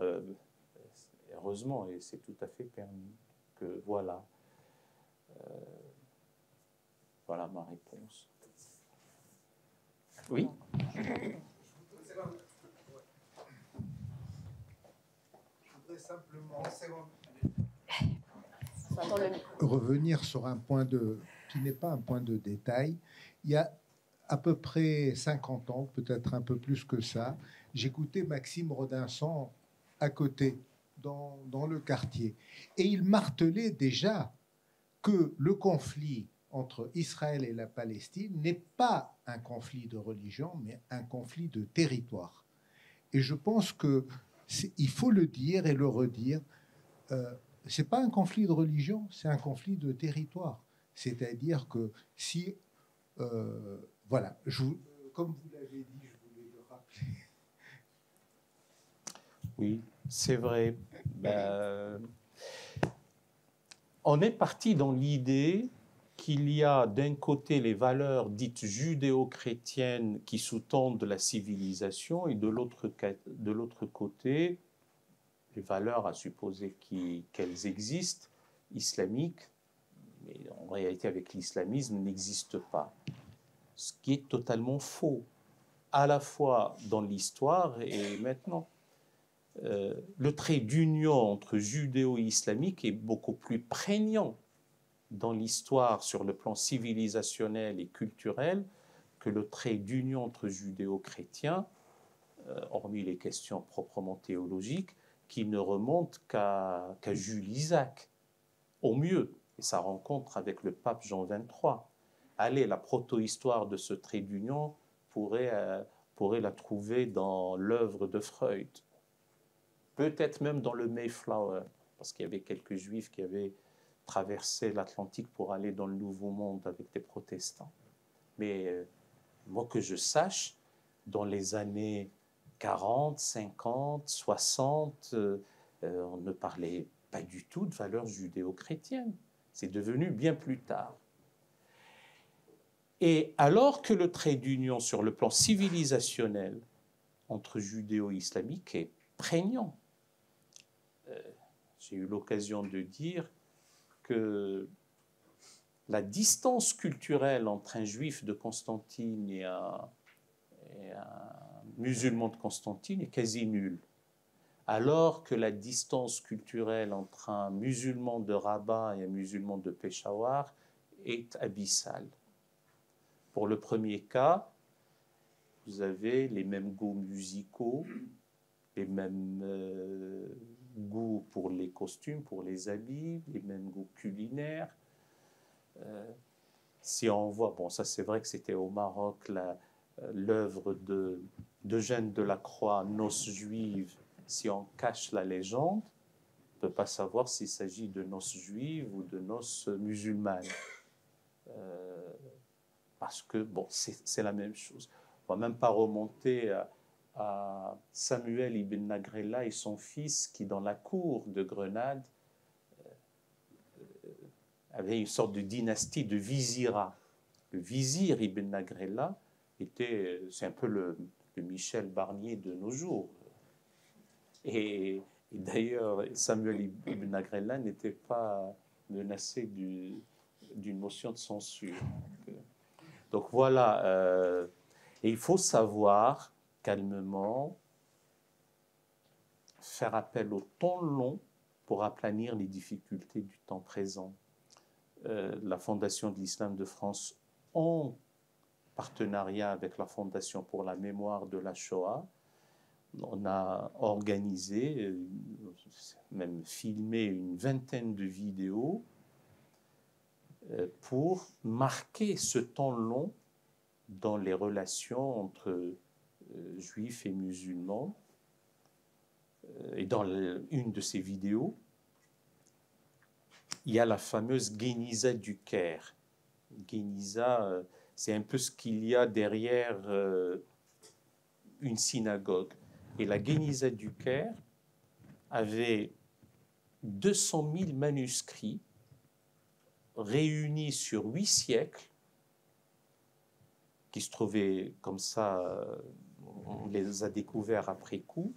heureusement, et c'est tout à fait permis. Que voilà. Voilà ma réponse. Oui? Simplement revenir sur un point qui n'est pas un point de détail. Il y a à peu près 50 ans, peut-être un peu plus que ça, j'écoutais Maxime Rodinson à côté, dans le quartier. Et il martelait déjà que le conflit entre Israël et la Palestine n'est pas un conflit de religion, mais un conflit de territoire. Et je pense qu'il faut le dire et le redire. Ce n'est pas un conflit de religion, c'est un conflit de territoire. C'est-à-dire que si... voilà, comme vous l'avez dit, je voulais le rappeler. Oui, c'est vrai. On est parti dans l'idée qu'il y a d'un côté les valeurs dites judéo-chrétiennes qui sous-tendent la civilisation et de l'autre côté les valeurs à supposer qu'elles existent, islamiques, mais en réalité avec l'islamisme n'existent pas. Ce qui est totalement faux, à la fois dans l'histoire et maintenant. Le trait d'union entre judéo-islamique est beaucoup plus prégnant dans l'histoire sur le plan civilisationnel et culturel que le trait d'union entre judéo-chrétiens, hormis les questions proprement théologiques, qui ne remontent qu'à Jules Isaac, au mieux, et sa rencontre avec le pape Jean XXIII. Allez, la proto-histoire de ce trait d'union pourrait la trouver dans l'œuvre de Freud. Peut-être même dans le Mayflower, parce qu'il y avait quelques juifs qui avaient traversé l'Atlantique pour aller dans le Nouveau Monde avec des protestants. Mais moi que je sache, dans les années 40, 50, 60, on ne parlait pas du tout de valeurs judéo-chrétiennes. C'est devenu bien plus tard. Et alors que le trait d'union sur le plan civilisationnel entre judéo-islamique est prégnant, j'ai eu l'occasion de dire que la distance culturelle entre un juif de Constantine et un musulman de Constantine est quasi nulle. alors que la distance culturelle entre un musulman de Rabat et un musulman de Peshawar est abyssale. Pour le premier cas, vous avez les mêmes goûts musicaux, les mêmes goûts pour les costumes, pour les habits, les mêmes goûts culinaires. Si on voit, bon, ça c'est vrai que c'était au Maroc, l'œuvre d'Eugène Delacroix, Noces juives. Si on cache la légende, on ne peut pas savoir s'il s'agit de noces juives ou de noces musulmanes. Parce que, bon, c'est la même chose. On ne va même pas remonter à Samuel ibn Nagrella et son fils qui, dans la cour de Grenade, avait une sorte de dynastie de vizirat. Le vizir ibn Nagrella c'est un peu le Michel Barnier de nos jours. Et d'ailleurs, Samuel ibn Nagrella n'était pas menacé d'une motion de censure. Donc voilà, et il faut savoir calmement faire appel au temps long pour aplanir les difficultés du temps présent. La Fondation de l'Islam de France, en partenariat avec la Fondation pour la mémoire de la Shoah, on a organisé, même filmé une vingtaine de vidéos pour marquer ce temps long dans les relations entre juifs et musulmans. Et dans une de ces vidéos, il y a la fameuse Guéniza du Caire. Guéniza, c'est un peu ce qu'il y a derrière une synagogue. Et la Guéniza du Caire avait 200 000 manuscrits réunis sur 8 siècles, qui se trouvaient comme ça, on les a découverts après coup,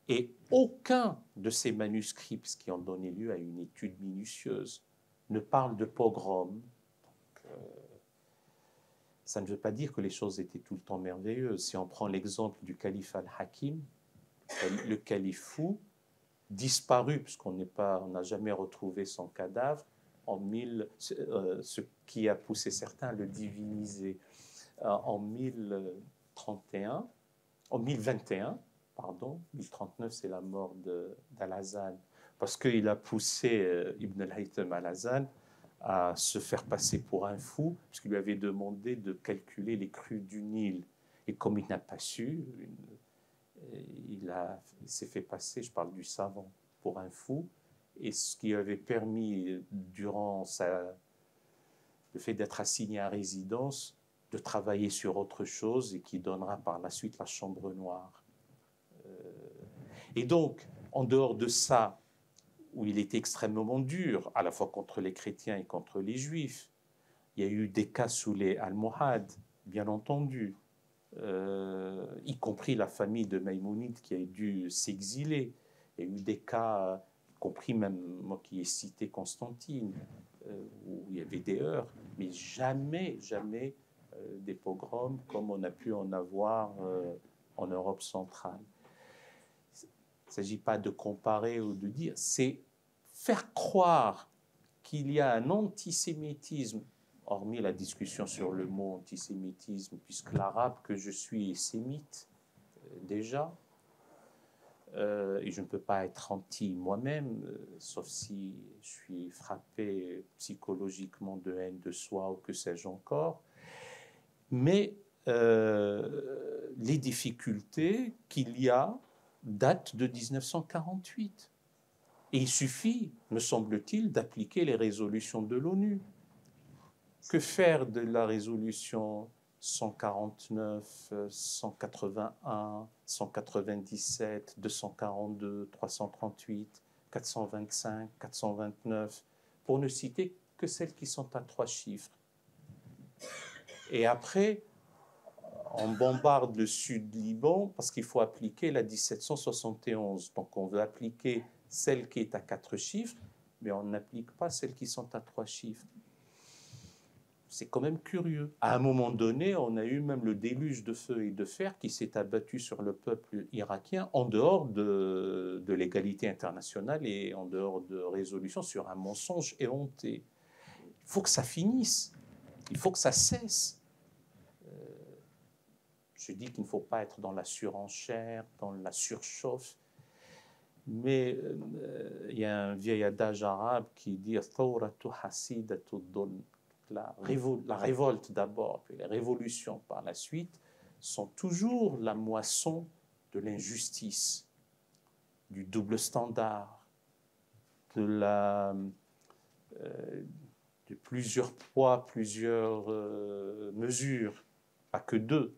et aucun de ces manuscrits, qui ont donné lieu à une étude minutieuse, ne parle de pogrom. Ça ne veut pas dire que les choses étaient tout le temps merveilleuses. Si on prend l'exemple du calife al-Hakim, le calife fou, disparu, puisqu'on n'a jamais retrouvé son cadavre, ce qui a poussé certains à le diviniser. En 1021, 1039, c'est la mort d'Al-Hazan, parce qu'il a poussé Ibn al-Haytham al-Hazan à se faire passer pour un fou, puisqu'il lui avait demandé de calculer les crues du Nil. Et comme il n'a pas su, il s'est fait passer, je parle du savant, pour un fou, et ce qui avait permis, durant le fait d'être assigné à résidence, de travailler sur autre chose et qui donnera par la suite la chambre noire. Et donc, en dehors de ça, où il était extrêmement dur, à la fois contre les chrétiens et contre les juifs, il y a eu des cas sous les Almohades, bien entendu, y compris la famille de Maïmonide qui a dû s'exiler. Il y a eu des cas, y compris même moi qui ai cité Constantine, où il y avait des heurts, mais jamais des pogroms comme on a pu en avoir en Europe centrale. Il ne s'agit pas de comparer ou de dire, c'est faire croire qu'il y a un antisémitisme, hormis la discussion sur le mot antisémitisme, puisque l'arabe que je suis est sémite déjà, et je ne peux pas être anti moi-même, sauf si je suis frappé psychologiquement de haine de soi ou que sais-je encore. Mais les difficultés qu'il y a datent de 1948. Et il suffit, me semble-t-il, d'appliquer les résolutions de l'ONU. Que faire de la résolution 149, 181, 197, 242, 338, 425, 429, pour ne citer que celles qui sont à 3 chiffres. Et après, on bombarde le sud Liban parce qu'il faut appliquer la 1771. Donc on veut appliquer celle qui est à 4 chiffres, mais on n'applique pas celles qui sont à 3 chiffres. c'est quand même curieux. À un moment donné, on a eu même le déluge de feu et de fer qui s'est abattu sur le peuple irakien en dehors de l'égalité internationale et en dehors de résolution sur un mensonge éhonté. Il faut que ça finisse. Il faut que ça cesse. Je dis qu'il ne faut pas être dans la surenchère, dans la surchauffe. Mais il y a un vieil adage arabe qui dit la révolte d'abord, puis les révolutions par la suite, sont toujours la moisson de l'injustice, du double standard, de plusieurs poids, plusieurs mesures, pas que deux.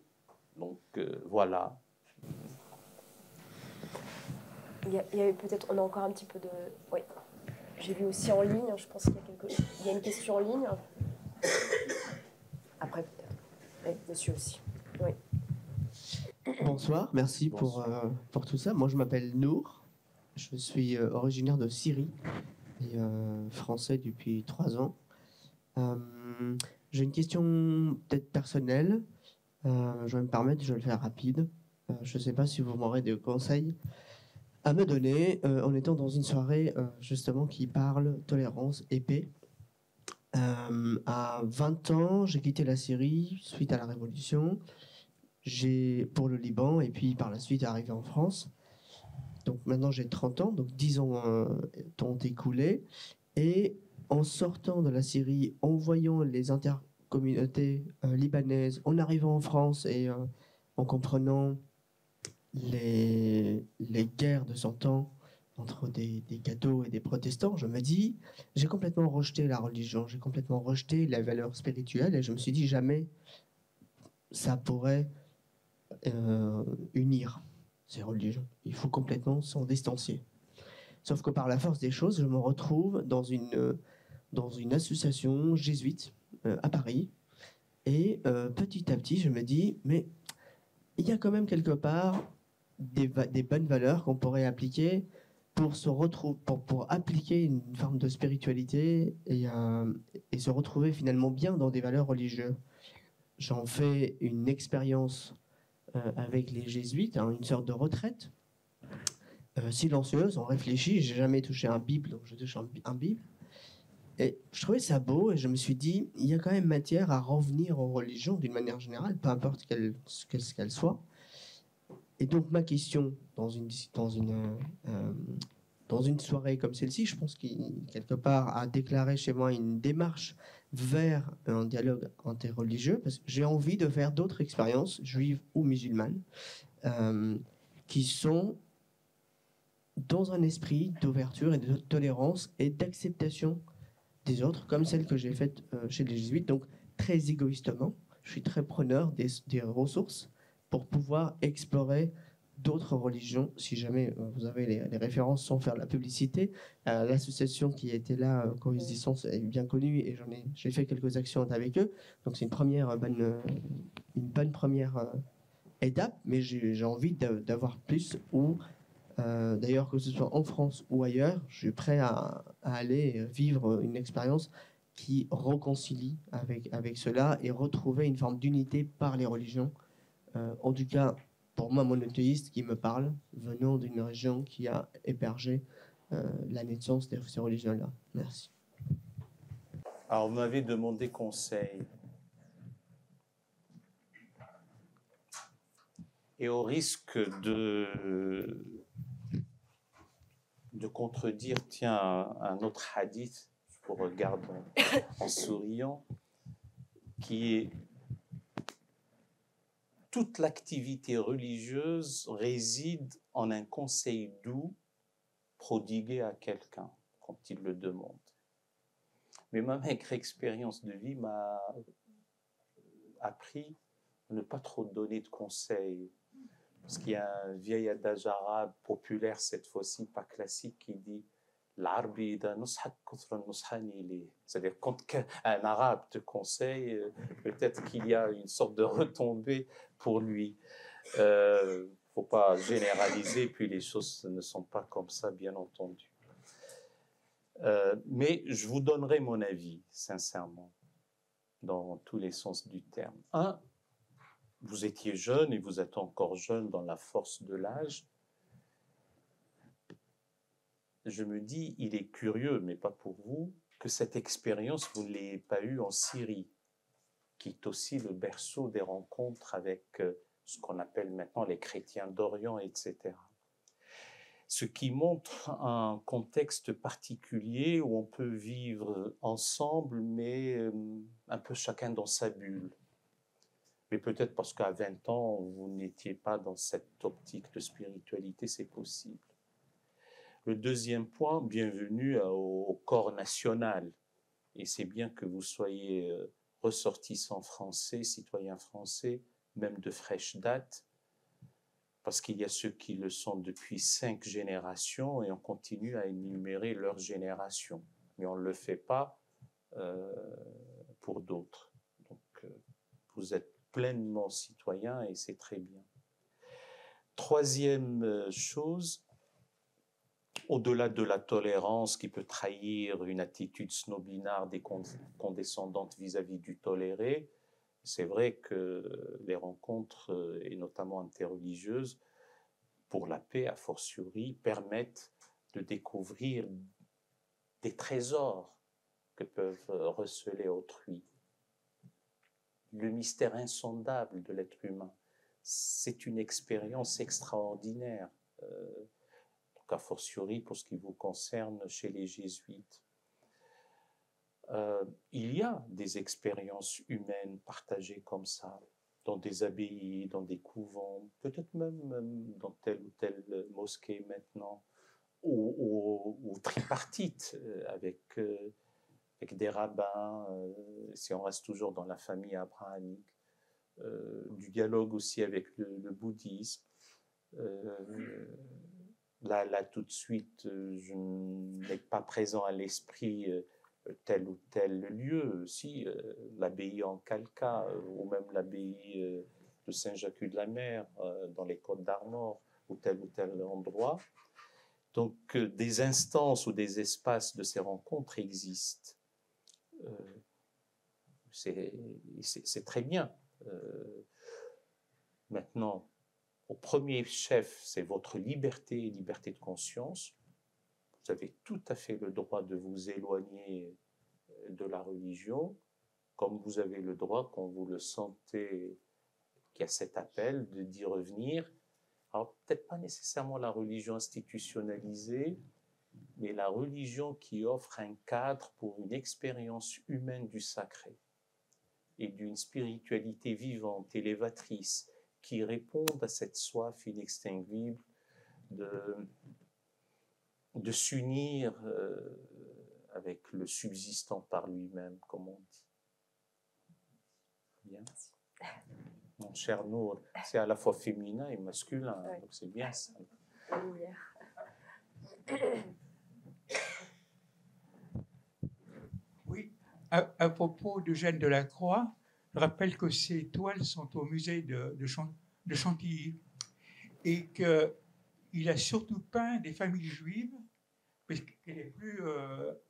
Donc voilà. Il y a peut-être, on a encore un petit peu de... Oui, j'ai vu aussi en ligne, je pense qu'il y a une question en ligne. Après peut-être. Oui, monsieur aussi. Oui. Bonsoir, merci pour tout ça. Moi je m'appelle Nour, je suis originaire de Syrie et français depuis 3 ans. J'ai une question peut-être personnelle, je vais me permettre, je vais le faire rapide. Je ne sais pas si vous m'aurez des conseils à me donner en étant dans une soirée justement qui parle tolérance et paix. À 20 ans, j'ai quitté la Syrie suite à la révolution pour le Liban et puis par la suite arrivé en France. Donc maintenant j'ai 30 ans, donc 10 ans ont écoulé. Et en sortant de la Syrie, en voyant les intercommunautés libanaises, en arrivant en France et en comprenant les guerres de 100 ans entre des cathos et des protestants, je me dis, j'ai complètement rejeté la religion, j'ai complètement rejeté la valeur spirituelle et je me suis dit jamais ça pourrait unir ces religions. Il faut complètement s'en distancier. Sauf que par la force des choses, je me retrouve dans une association jésuite à Paris et petit à petit, je me dis, mais il y a quand même quelque part des bonnes valeurs qu'on pourrait appliquer pour appliquer une forme de spiritualité et se retrouver finalement bien dans des valeurs religieuses. J'en fais une expérience avec les jésuites, une sorte de retraite silencieuse, on réfléchit, j'ai jamais touché un Bible, donc je touche un Bible. Et je trouvais ça beau et je me suis dit, il y a quand même matière à revenir aux religions d'une manière générale, peu importe ce qu'elles soient. Et donc ma question dans une soirée comme celle-ci, je pense qu'il quelque part a déclaré chez moi une démarche vers un dialogue interreligieux, parce que j'ai envie de faire d'autres expériences, juives ou musulmanes, qui sont dans un esprit d'ouverture et de tolérance et d'acceptation des autres, comme celle que j'ai faite chez les jésuites, donc très égoïstement. Je suis très preneur des ressources pour pouvoir explorer d'autres religions. Si jamais vous avez les références sans faire la publicité, l'association qui était là, Coexistence, est bien connue et j'ai fait quelques actions avec eux. Donc c'est une bonne première étape, mais j'ai envie d'avoir plus ou d'ailleurs que ce soit en France ou ailleurs, je suis prêt à aller vivre une expérience qui réconcilie avec cela et retrouver une forme d'unité par les religions. En tout cas, pour moi, monothéiste qui me parle, venant d'une région qui a hébergé la naissance de ces religions-là. Merci. Alors, vous m'avez demandé conseil. Et au risque de contredire, un autre hadith, je vous regarde en souriant, qui est toute l'activité religieuse réside en un conseil doux prodigué à quelqu'un quand il le demande. Mais ma maigre expérience de vie m'a appris à ne pas trop donner de conseils. Parce qu'il y a un vieil adage arabe populaire, cette fois-ci pas classique, qui dit c'est-à-dire quand un arabe te conseille, peut-être qu'il y a une sorte de retombée pour lui. Faut pas généraliser, puis les choses ne sont pas comme ça, bien entendu. Mais je vous donnerai mon avis, sincèrement. dans tous les sens du terme. Un, vous étiez jeune et vous êtes encore jeune dans la force de l'âge. Je me dis, il est curieux, mais pas pour vous, que cette expérience, vous ne l'ayez pas eue en Syrie, qui est aussi le berceau des rencontres avec ce qu'on appelle maintenant les chrétiens d'Orient, etc. Ce qui montre un contexte particulier où on peut vivre ensemble, mais un peu chacun dans sa bulle. Mais peut-être parce qu'à 20 ans, vous n'étiez pas dans cette optique de spiritualité, c'est possible. Le deuxième point, bienvenue au corps national. Et c'est bien que vous soyez ressortissants français, citoyens français, même de fraîche date, parce qu'il y a ceux qui le sont depuis 5 générations et on continue à énumérer leurs générations. Mais on ne le fait pas pour d'autres. Donc, vous êtes pleinement citoyen et c'est très bien. Troisième chose, au-delà de la tolérance qui peut trahir une attitude snobinarde et condescendante vis-à-vis du toléré, c'est vrai que les rencontres, et notamment interreligieuses, pour la paix, a fortiori, permettent de découvrir des trésors que peuvent receler autrui. Le mystère insondable de l'être humain, c'est une expérience extraordinaire, a fortiori pour ce qui vous concerne chez les jésuites. Il y a des expériences humaines partagées comme ça, dans des abbayes, dans des couvents, peut-être même dans telle ou telle mosquée maintenant, ou tripartite, avec des rabbins, si on reste toujours dans la famille abrahamique, du dialogue aussi avec le bouddhisme. Là, tout de suite, je n'ai pas présent à l'esprit tel ou tel lieu. Si, l'abbaye en Khalkha, ou même l'abbaye de Saint-Jacques-de-la-Mer, dans les Côtes d'Armor, ou tel endroit. Donc, des instances ou des espaces de ces rencontres existent. C'est très bien. Maintenant, au premier chef, c'est votre liberté de conscience. Vous avez tout à fait le droit de vous éloigner de la religion, comme vous avez le droit, quand vous le sentez, qu'il y a cet appel, d'y revenir. Alors, peut-être pas nécessairement la religion institutionnalisée, mais la religion qui offre un cadre pour une expérience humaine du sacré et d'une spiritualité vivante, élévatrice, qui répondent à cette soif inextinguible de s'unir avec le subsistant par lui-même, comme on dit. Bien. Mon cher Nour, c'est à la fois féminin et masculin, oui. Donc c'est bien ça. La lumière. Oui, à propos d'Eugène Delacroix, je rappelle que ces toiles sont au musée de Chantilly et qu'il a surtout peint des familles juives parce qu'elle est plus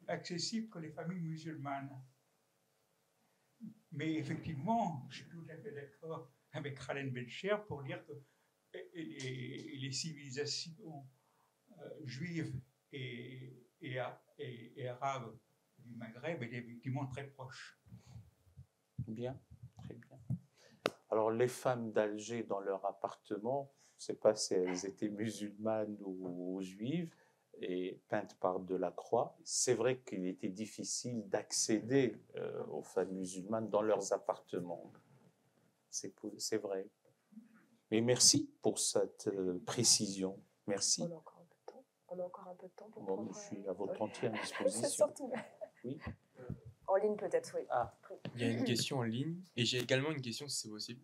accessible que les familles musulmanes. Mais effectivement, je suis tout à fait d'accord avec Khaled Bencher pour dire que les civilisations juives et arabes du Maghreb étaient effectivement très proches. Bien, très bien. Alors, les femmes d'Alger dans leur appartement, je ne sais pas si elles étaient musulmanes ou juives, et peintes par Delacroix. C'est vrai qu'il était difficile d'accéder aux femmes musulmanes dans leurs appartements. C'est vrai. Mais merci pour cette précision. Merci. On a encore un peu de temps. On a encore un peu de temps pour prendre... Je suis à votre entière disposition. C'est surtout... Oui. En ligne peut-être, oui. Ah. Il y a une question en ligne et j'ai également une question si c'est possible.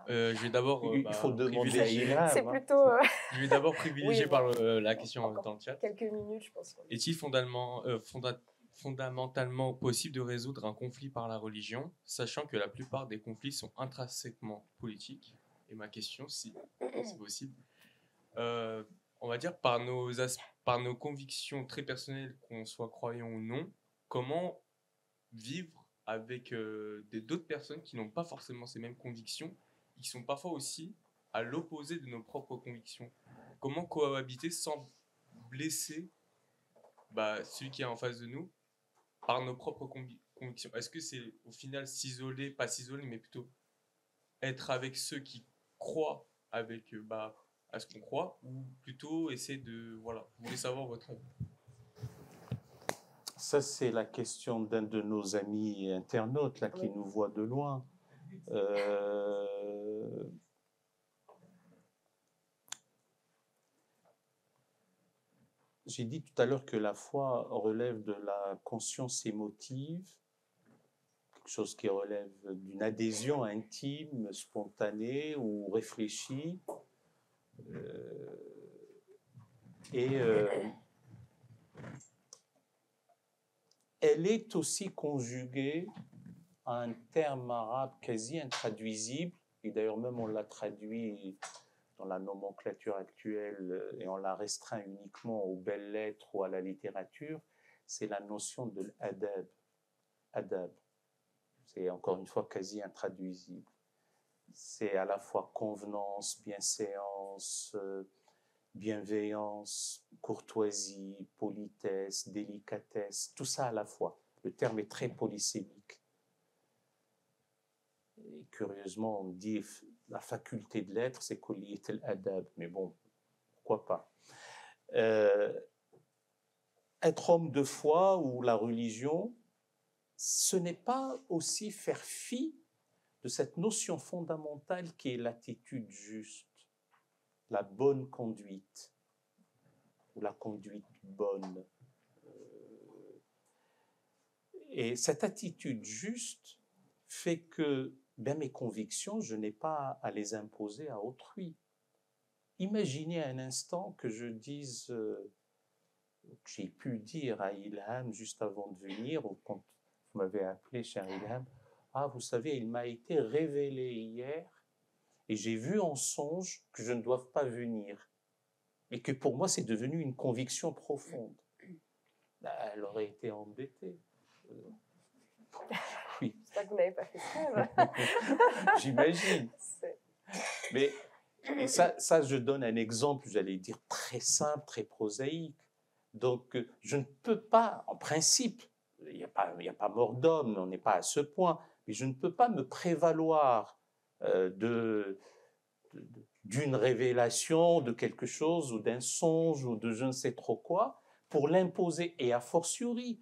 Je vais d'abord. Il faut demander à Ilham. C'est plutôt. Je vais d'abord privilégier oui, par la question dans le chat. Quelques minutes, je pense. Est-il fondamentalement possible de résoudre un conflit par la religion, sachant que la plupart des conflits sont intrinsèquement politiques? Et ma question, si c'est possible, on va dire par nos convictions très personnelles, qu'on soit croyant ou non, comment vivre avec d'autres personnes qui n'ont pas forcément ces mêmes convictions, et qui sont parfois aussi à l'opposé de nos propres convictions. Comment cohabiter sans blesser celui qui est en face de nous par nos propres convictions? Est-ce que c'est au final s'isoler, pas s'isoler, mais plutôt être avec ceux qui croient avec à ce qu'on croit, ou plutôt essayer de... Voilà, je voulais savoir votre avis. Ça, c'est la question d'un de nos amis internautes là, qui nous voit de loin. J'ai dit tout à l'heure que la foi relève de la conscience émotive, quelque chose qui relève d'une adhésion intime, spontanée ou réfléchie. Elle est aussi conjuguée à un terme arabe quasi intraduisible, et d'ailleurs même on l'a traduit dans la nomenclature actuelle et on l'a restreint uniquement aux belles lettres ou à la littérature, c'est la notion de l'adab. Adab. C'est encore une fois quasi intraduisible. C'est à la fois convenance, bienséance, bienveillance, courtoisie, politesse, délicatesse, tout ça à la fois. Le terme est très polysémique. Et curieusement, on dit la faculté de l'être, c'est kulliyat al-adab, mais bon, pourquoi pas. Être homme de foi ou la religion, ce n'est pas aussi faire fi de cette notion fondamentale qui est l'attitude juste, la bonne conduite, ou la conduite bonne. Et cette attitude juste fait que mes convictions, je n'ai pas à les imposer à autrui. Imaginez un instant que je dise, j'ai pu dire à Ilham juste avant de venir, ou quand vous m'avez appelé, cher Ilham, ah, vous savez, il m'a été révélé hier, et j'ai vu en songe que je ne dois pas venir, et que pour moi c'est devenu une conviction profonde. Elle aurait été embêtée. Oui. C'est pas que vous n'avez pas fait ça. J'imagine. Mais et ça, je donne un exemple, j'allais dire, très simple, très prosaïque. Donc, je ne peux pas, en principe, il n'y a pas mort d'homme, on n'est pas à ce point, mais je ne peux pas me prévaloir d'une révélation, de quelque chose, ou d'un songe, ou de je ne sais trop quoi, pour l'imposer, et a fortiori,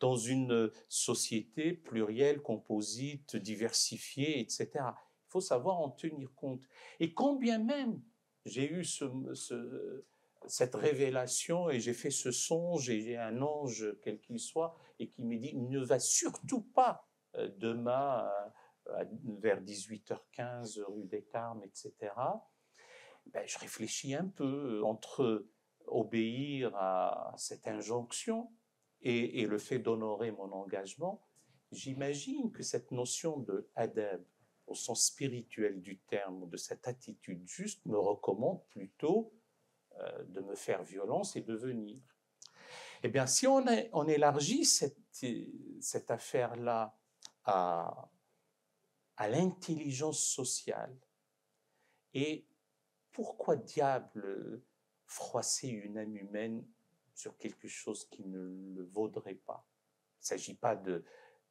dans une société plurielle, composite, diversifiée, etc. Il faut savoir en tenir compte. Et quand bien même j'ai eu cette révélation et j'ai fait ce songe et j'ai un ange, quel qu'il soit, et qui me dit « ne va surtout pas demain vers 18h15 rue des Carmes, etc. » Je réfléchis un peu entre obéir à cette injonction et le fait d'honorer mon engagement. J'imagine que cette notion de adab, au sens spirituel du terme, de cette attitude juste, me recommande plutôt de me faire violence et de venir. Eh bien, si on élargit cette affaire-là à l'intelligence sociale, et pourquoi diable froisser une âme humaine sur quelque chose qui ne le vaudrait pas? Il ne s'agit pas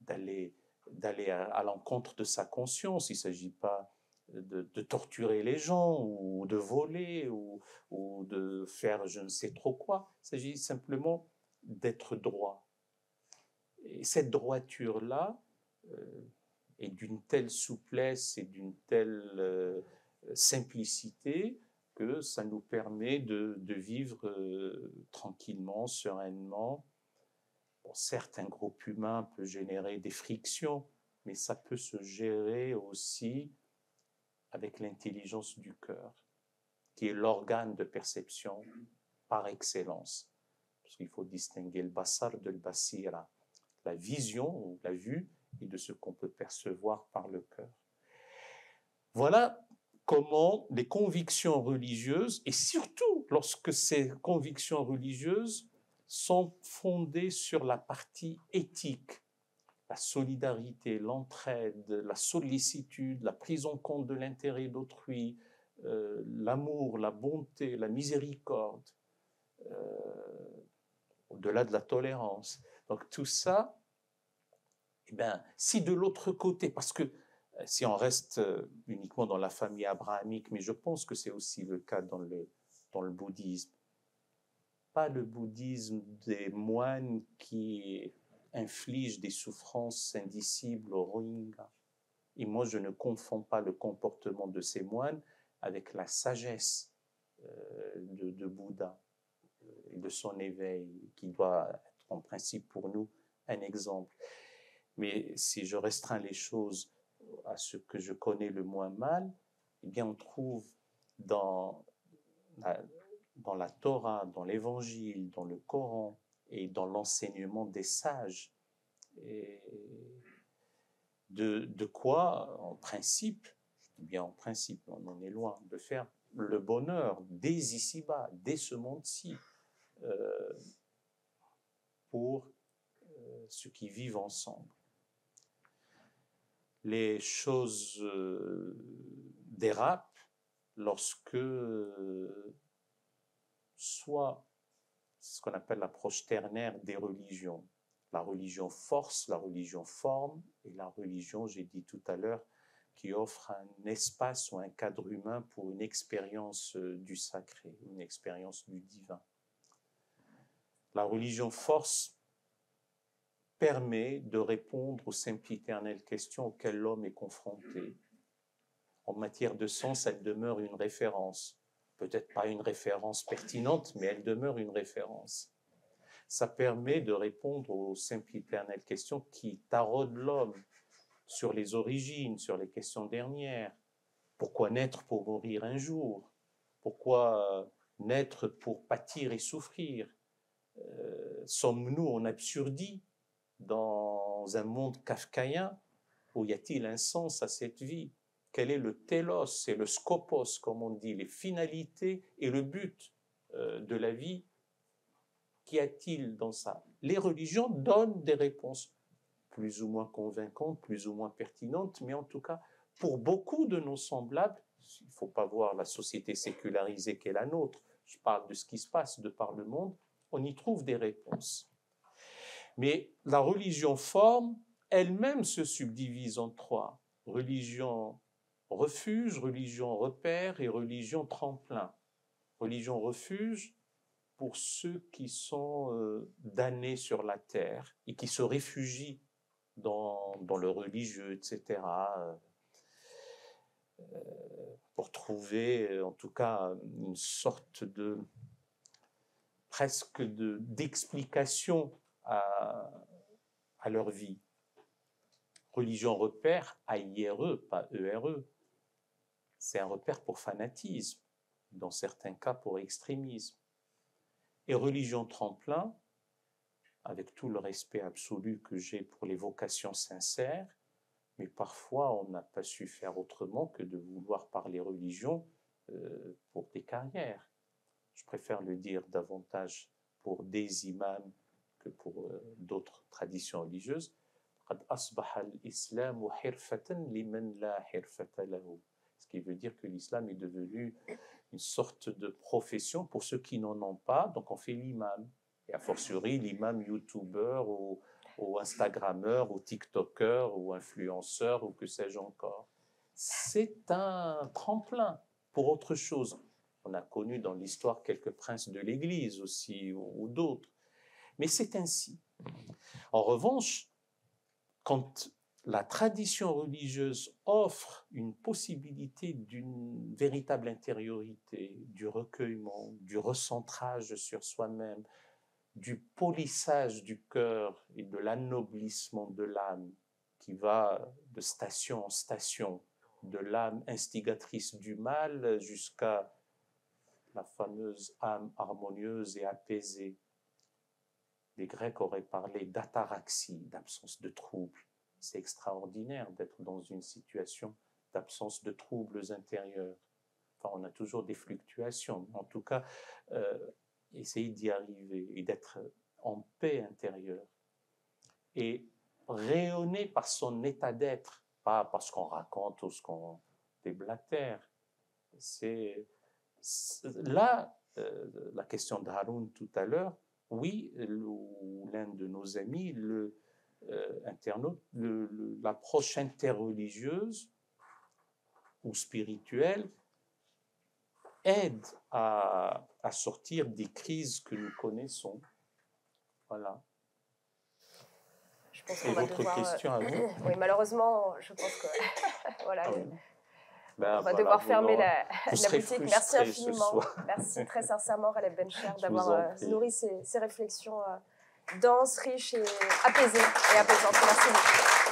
d'aller à l'encontre de sa conscience, il ne s'agit pas de torturer les gens ou de voler ou de faire je ne sais trop quoi. Il s'agit simplement d'être droit. Et cette droiture-là est d'une telle souplesse et d'une telle simplicité que ça nous permet de vivre tranquillement, sereinement. Bon, certes, un groupe humain peut générer des frictions, mais ça peut se gérer aussi avec l'intelligence du cœur, qui est l'organe de perception par excellence. Parce qu'il faut distinguer le basar de le basira, la vision ou la vue, et de ce qu'on peut percevoir par le cœur. Voilà comment les convictions religieuses, et surtout lorsque ces convictions religieuses sont fondées sur la partie éthique, la solidarité, l'entraide, la sollicitude, la prise en compte de l'intérêt d'autrui, l'amour, la bonté, la miséricorde, au-delà de la tolérance. Donc tout ça, eh bien, si de l'autre côté, parce que si on reste uniquement dans la famille abrahamique, mais je pense que c'est aussi le cas dans le bouddhisme, pas le bouddhisme des moines qui infligent des souffrances indicibles aux Rohingyas. Et moi, je ne confonds pas le comportement de ces moines avec la sagesse de Bouddha et de son éveil, qui doit être en principe pour nous un exemple. Mais si je restreins les choses à ce que je connais le moins mal, eh bien on trouve dans la Torah, dans l'Évangile, dans le Coran et dans l'enseignement des sages, et de quoi, en principe, bien en principe, on en est loin, de faire le bonheur dès ici-bas, dès ce monde-ci, pour ceux qui vivent ensemble. Les choses dérapent lorsque soit ce qu'on appelle l'approche ternaire des religions. La religion force, la religion forme, et la religion, j'ai dit tout à l'heure, qui offre un espace ou un cadre humain pour une expérience du sacré, une expérience du divin. La religion force permet de répondre aux sempiternelles questions auxquelles l'homme est confronté. En matière de sens, elle demeure une référence. Peut-être pas une référence pertinente, mais elle demeure une référence. Ça permet de répondre aux sempiternelles questions qui taraudent l'homme sur les origines, sur les questions dernières. Pourquoi naître pour mourir un jour? Pourquoi naître pour pâtir et souffrir? Sommes-nous en absurdie dans un monde kafkaïen où y a-t-il un sens à cette vie? Quel est le télos et le scopos, comme on dit, les finalités et le but de la vie? Qu'y a-t-il dans ça? Les religions donnent des réponses plus ou moins convaincantes, plus ou moins pertinentes, mais en tout cas, pour beaucoup de nos semblables, il ne faut pas voir la société sécularisée qu'est la nôtre, je parle de ce qui se passe de par le monde, on y trouve des réponses. Mais la religion forme, elle-même se subdivise en trois. Religion refuge, religion repère et religion tremplin. Religion refuge pour ceux qui sont damnés sur la terre et qui se réfugient dans le religieux, etc., pour trouver en tout cas une sorte de presque d'explication à leur vie. Religion repère, A-I-R-E, pas E-R-E. C'est un repère pour fanatisme, dans certains cas pour extrémisme. Et religion tremplin, avec tout le respect absolu que j'ai pour les vocations sincères, mais parfois on n'a pas su faire autrement que de vouloir parler religion pour des carrières. Je préfère le dire davantage pour des imams que pour d'autres traditions religieuses. قد أصبح الإسلام حرفة لمن لا حرفة له. Ce qui veut dire que l'islam est devenu une sorte de profession pour ceux qui n'en ont pas, donc on fait l'imam. Et a fortiori l'imam youtubeur ou instagrammeur ou tiktoker ou influenceur ou que sais-je encore. C'est un tremplin pour autre chose. On a connu dans l'histoire quelques princes de l'Église aussi ou d'autres. Mais c'est ainsi. En revanche, quand la tradition religieuse offre une possibilité d'une véritable intériorité, du recueillement, du recentrage sur soi-même, du polissage du cœur et de l'anoblissement de l'âme qui va de station en station, de l'âme instigatrice du mal jusqu'à la fameuse âme harmonieuse et apaisée. Les Grecs auraient parlé d'ataraxie, d'absence de troubles. C'est extraordinaire d'être dans une situation d'absence de troubles intérieurs. Enfin, on a toujours des fluctuations. En tout cas, essayer d'y arriver et d'être en paix intérieure. Et rayonner par son état d'être, pas parce qu'on raconte ou ce qu'on déblatère. Là, la question d'Haroun tout à l'heure, oui, l'un de nos amis, internaute, l'approche interreligieuse ou spirituelle aide à sortir des crises que nous connaissons. Voilà. Je pense Et qu'on va votre devoir... question à vous? Oui, malheureusement, je pense que... voilà, Ah oui. on va devoir fermer la boutique. Merci Ce infiniment. soir. Merci très sincèrement, Raleb Bencher, Je d'avoir vous en prie. nourri ces réflexions denses, riches et apaisées et apaisantes. Merci beaucoup.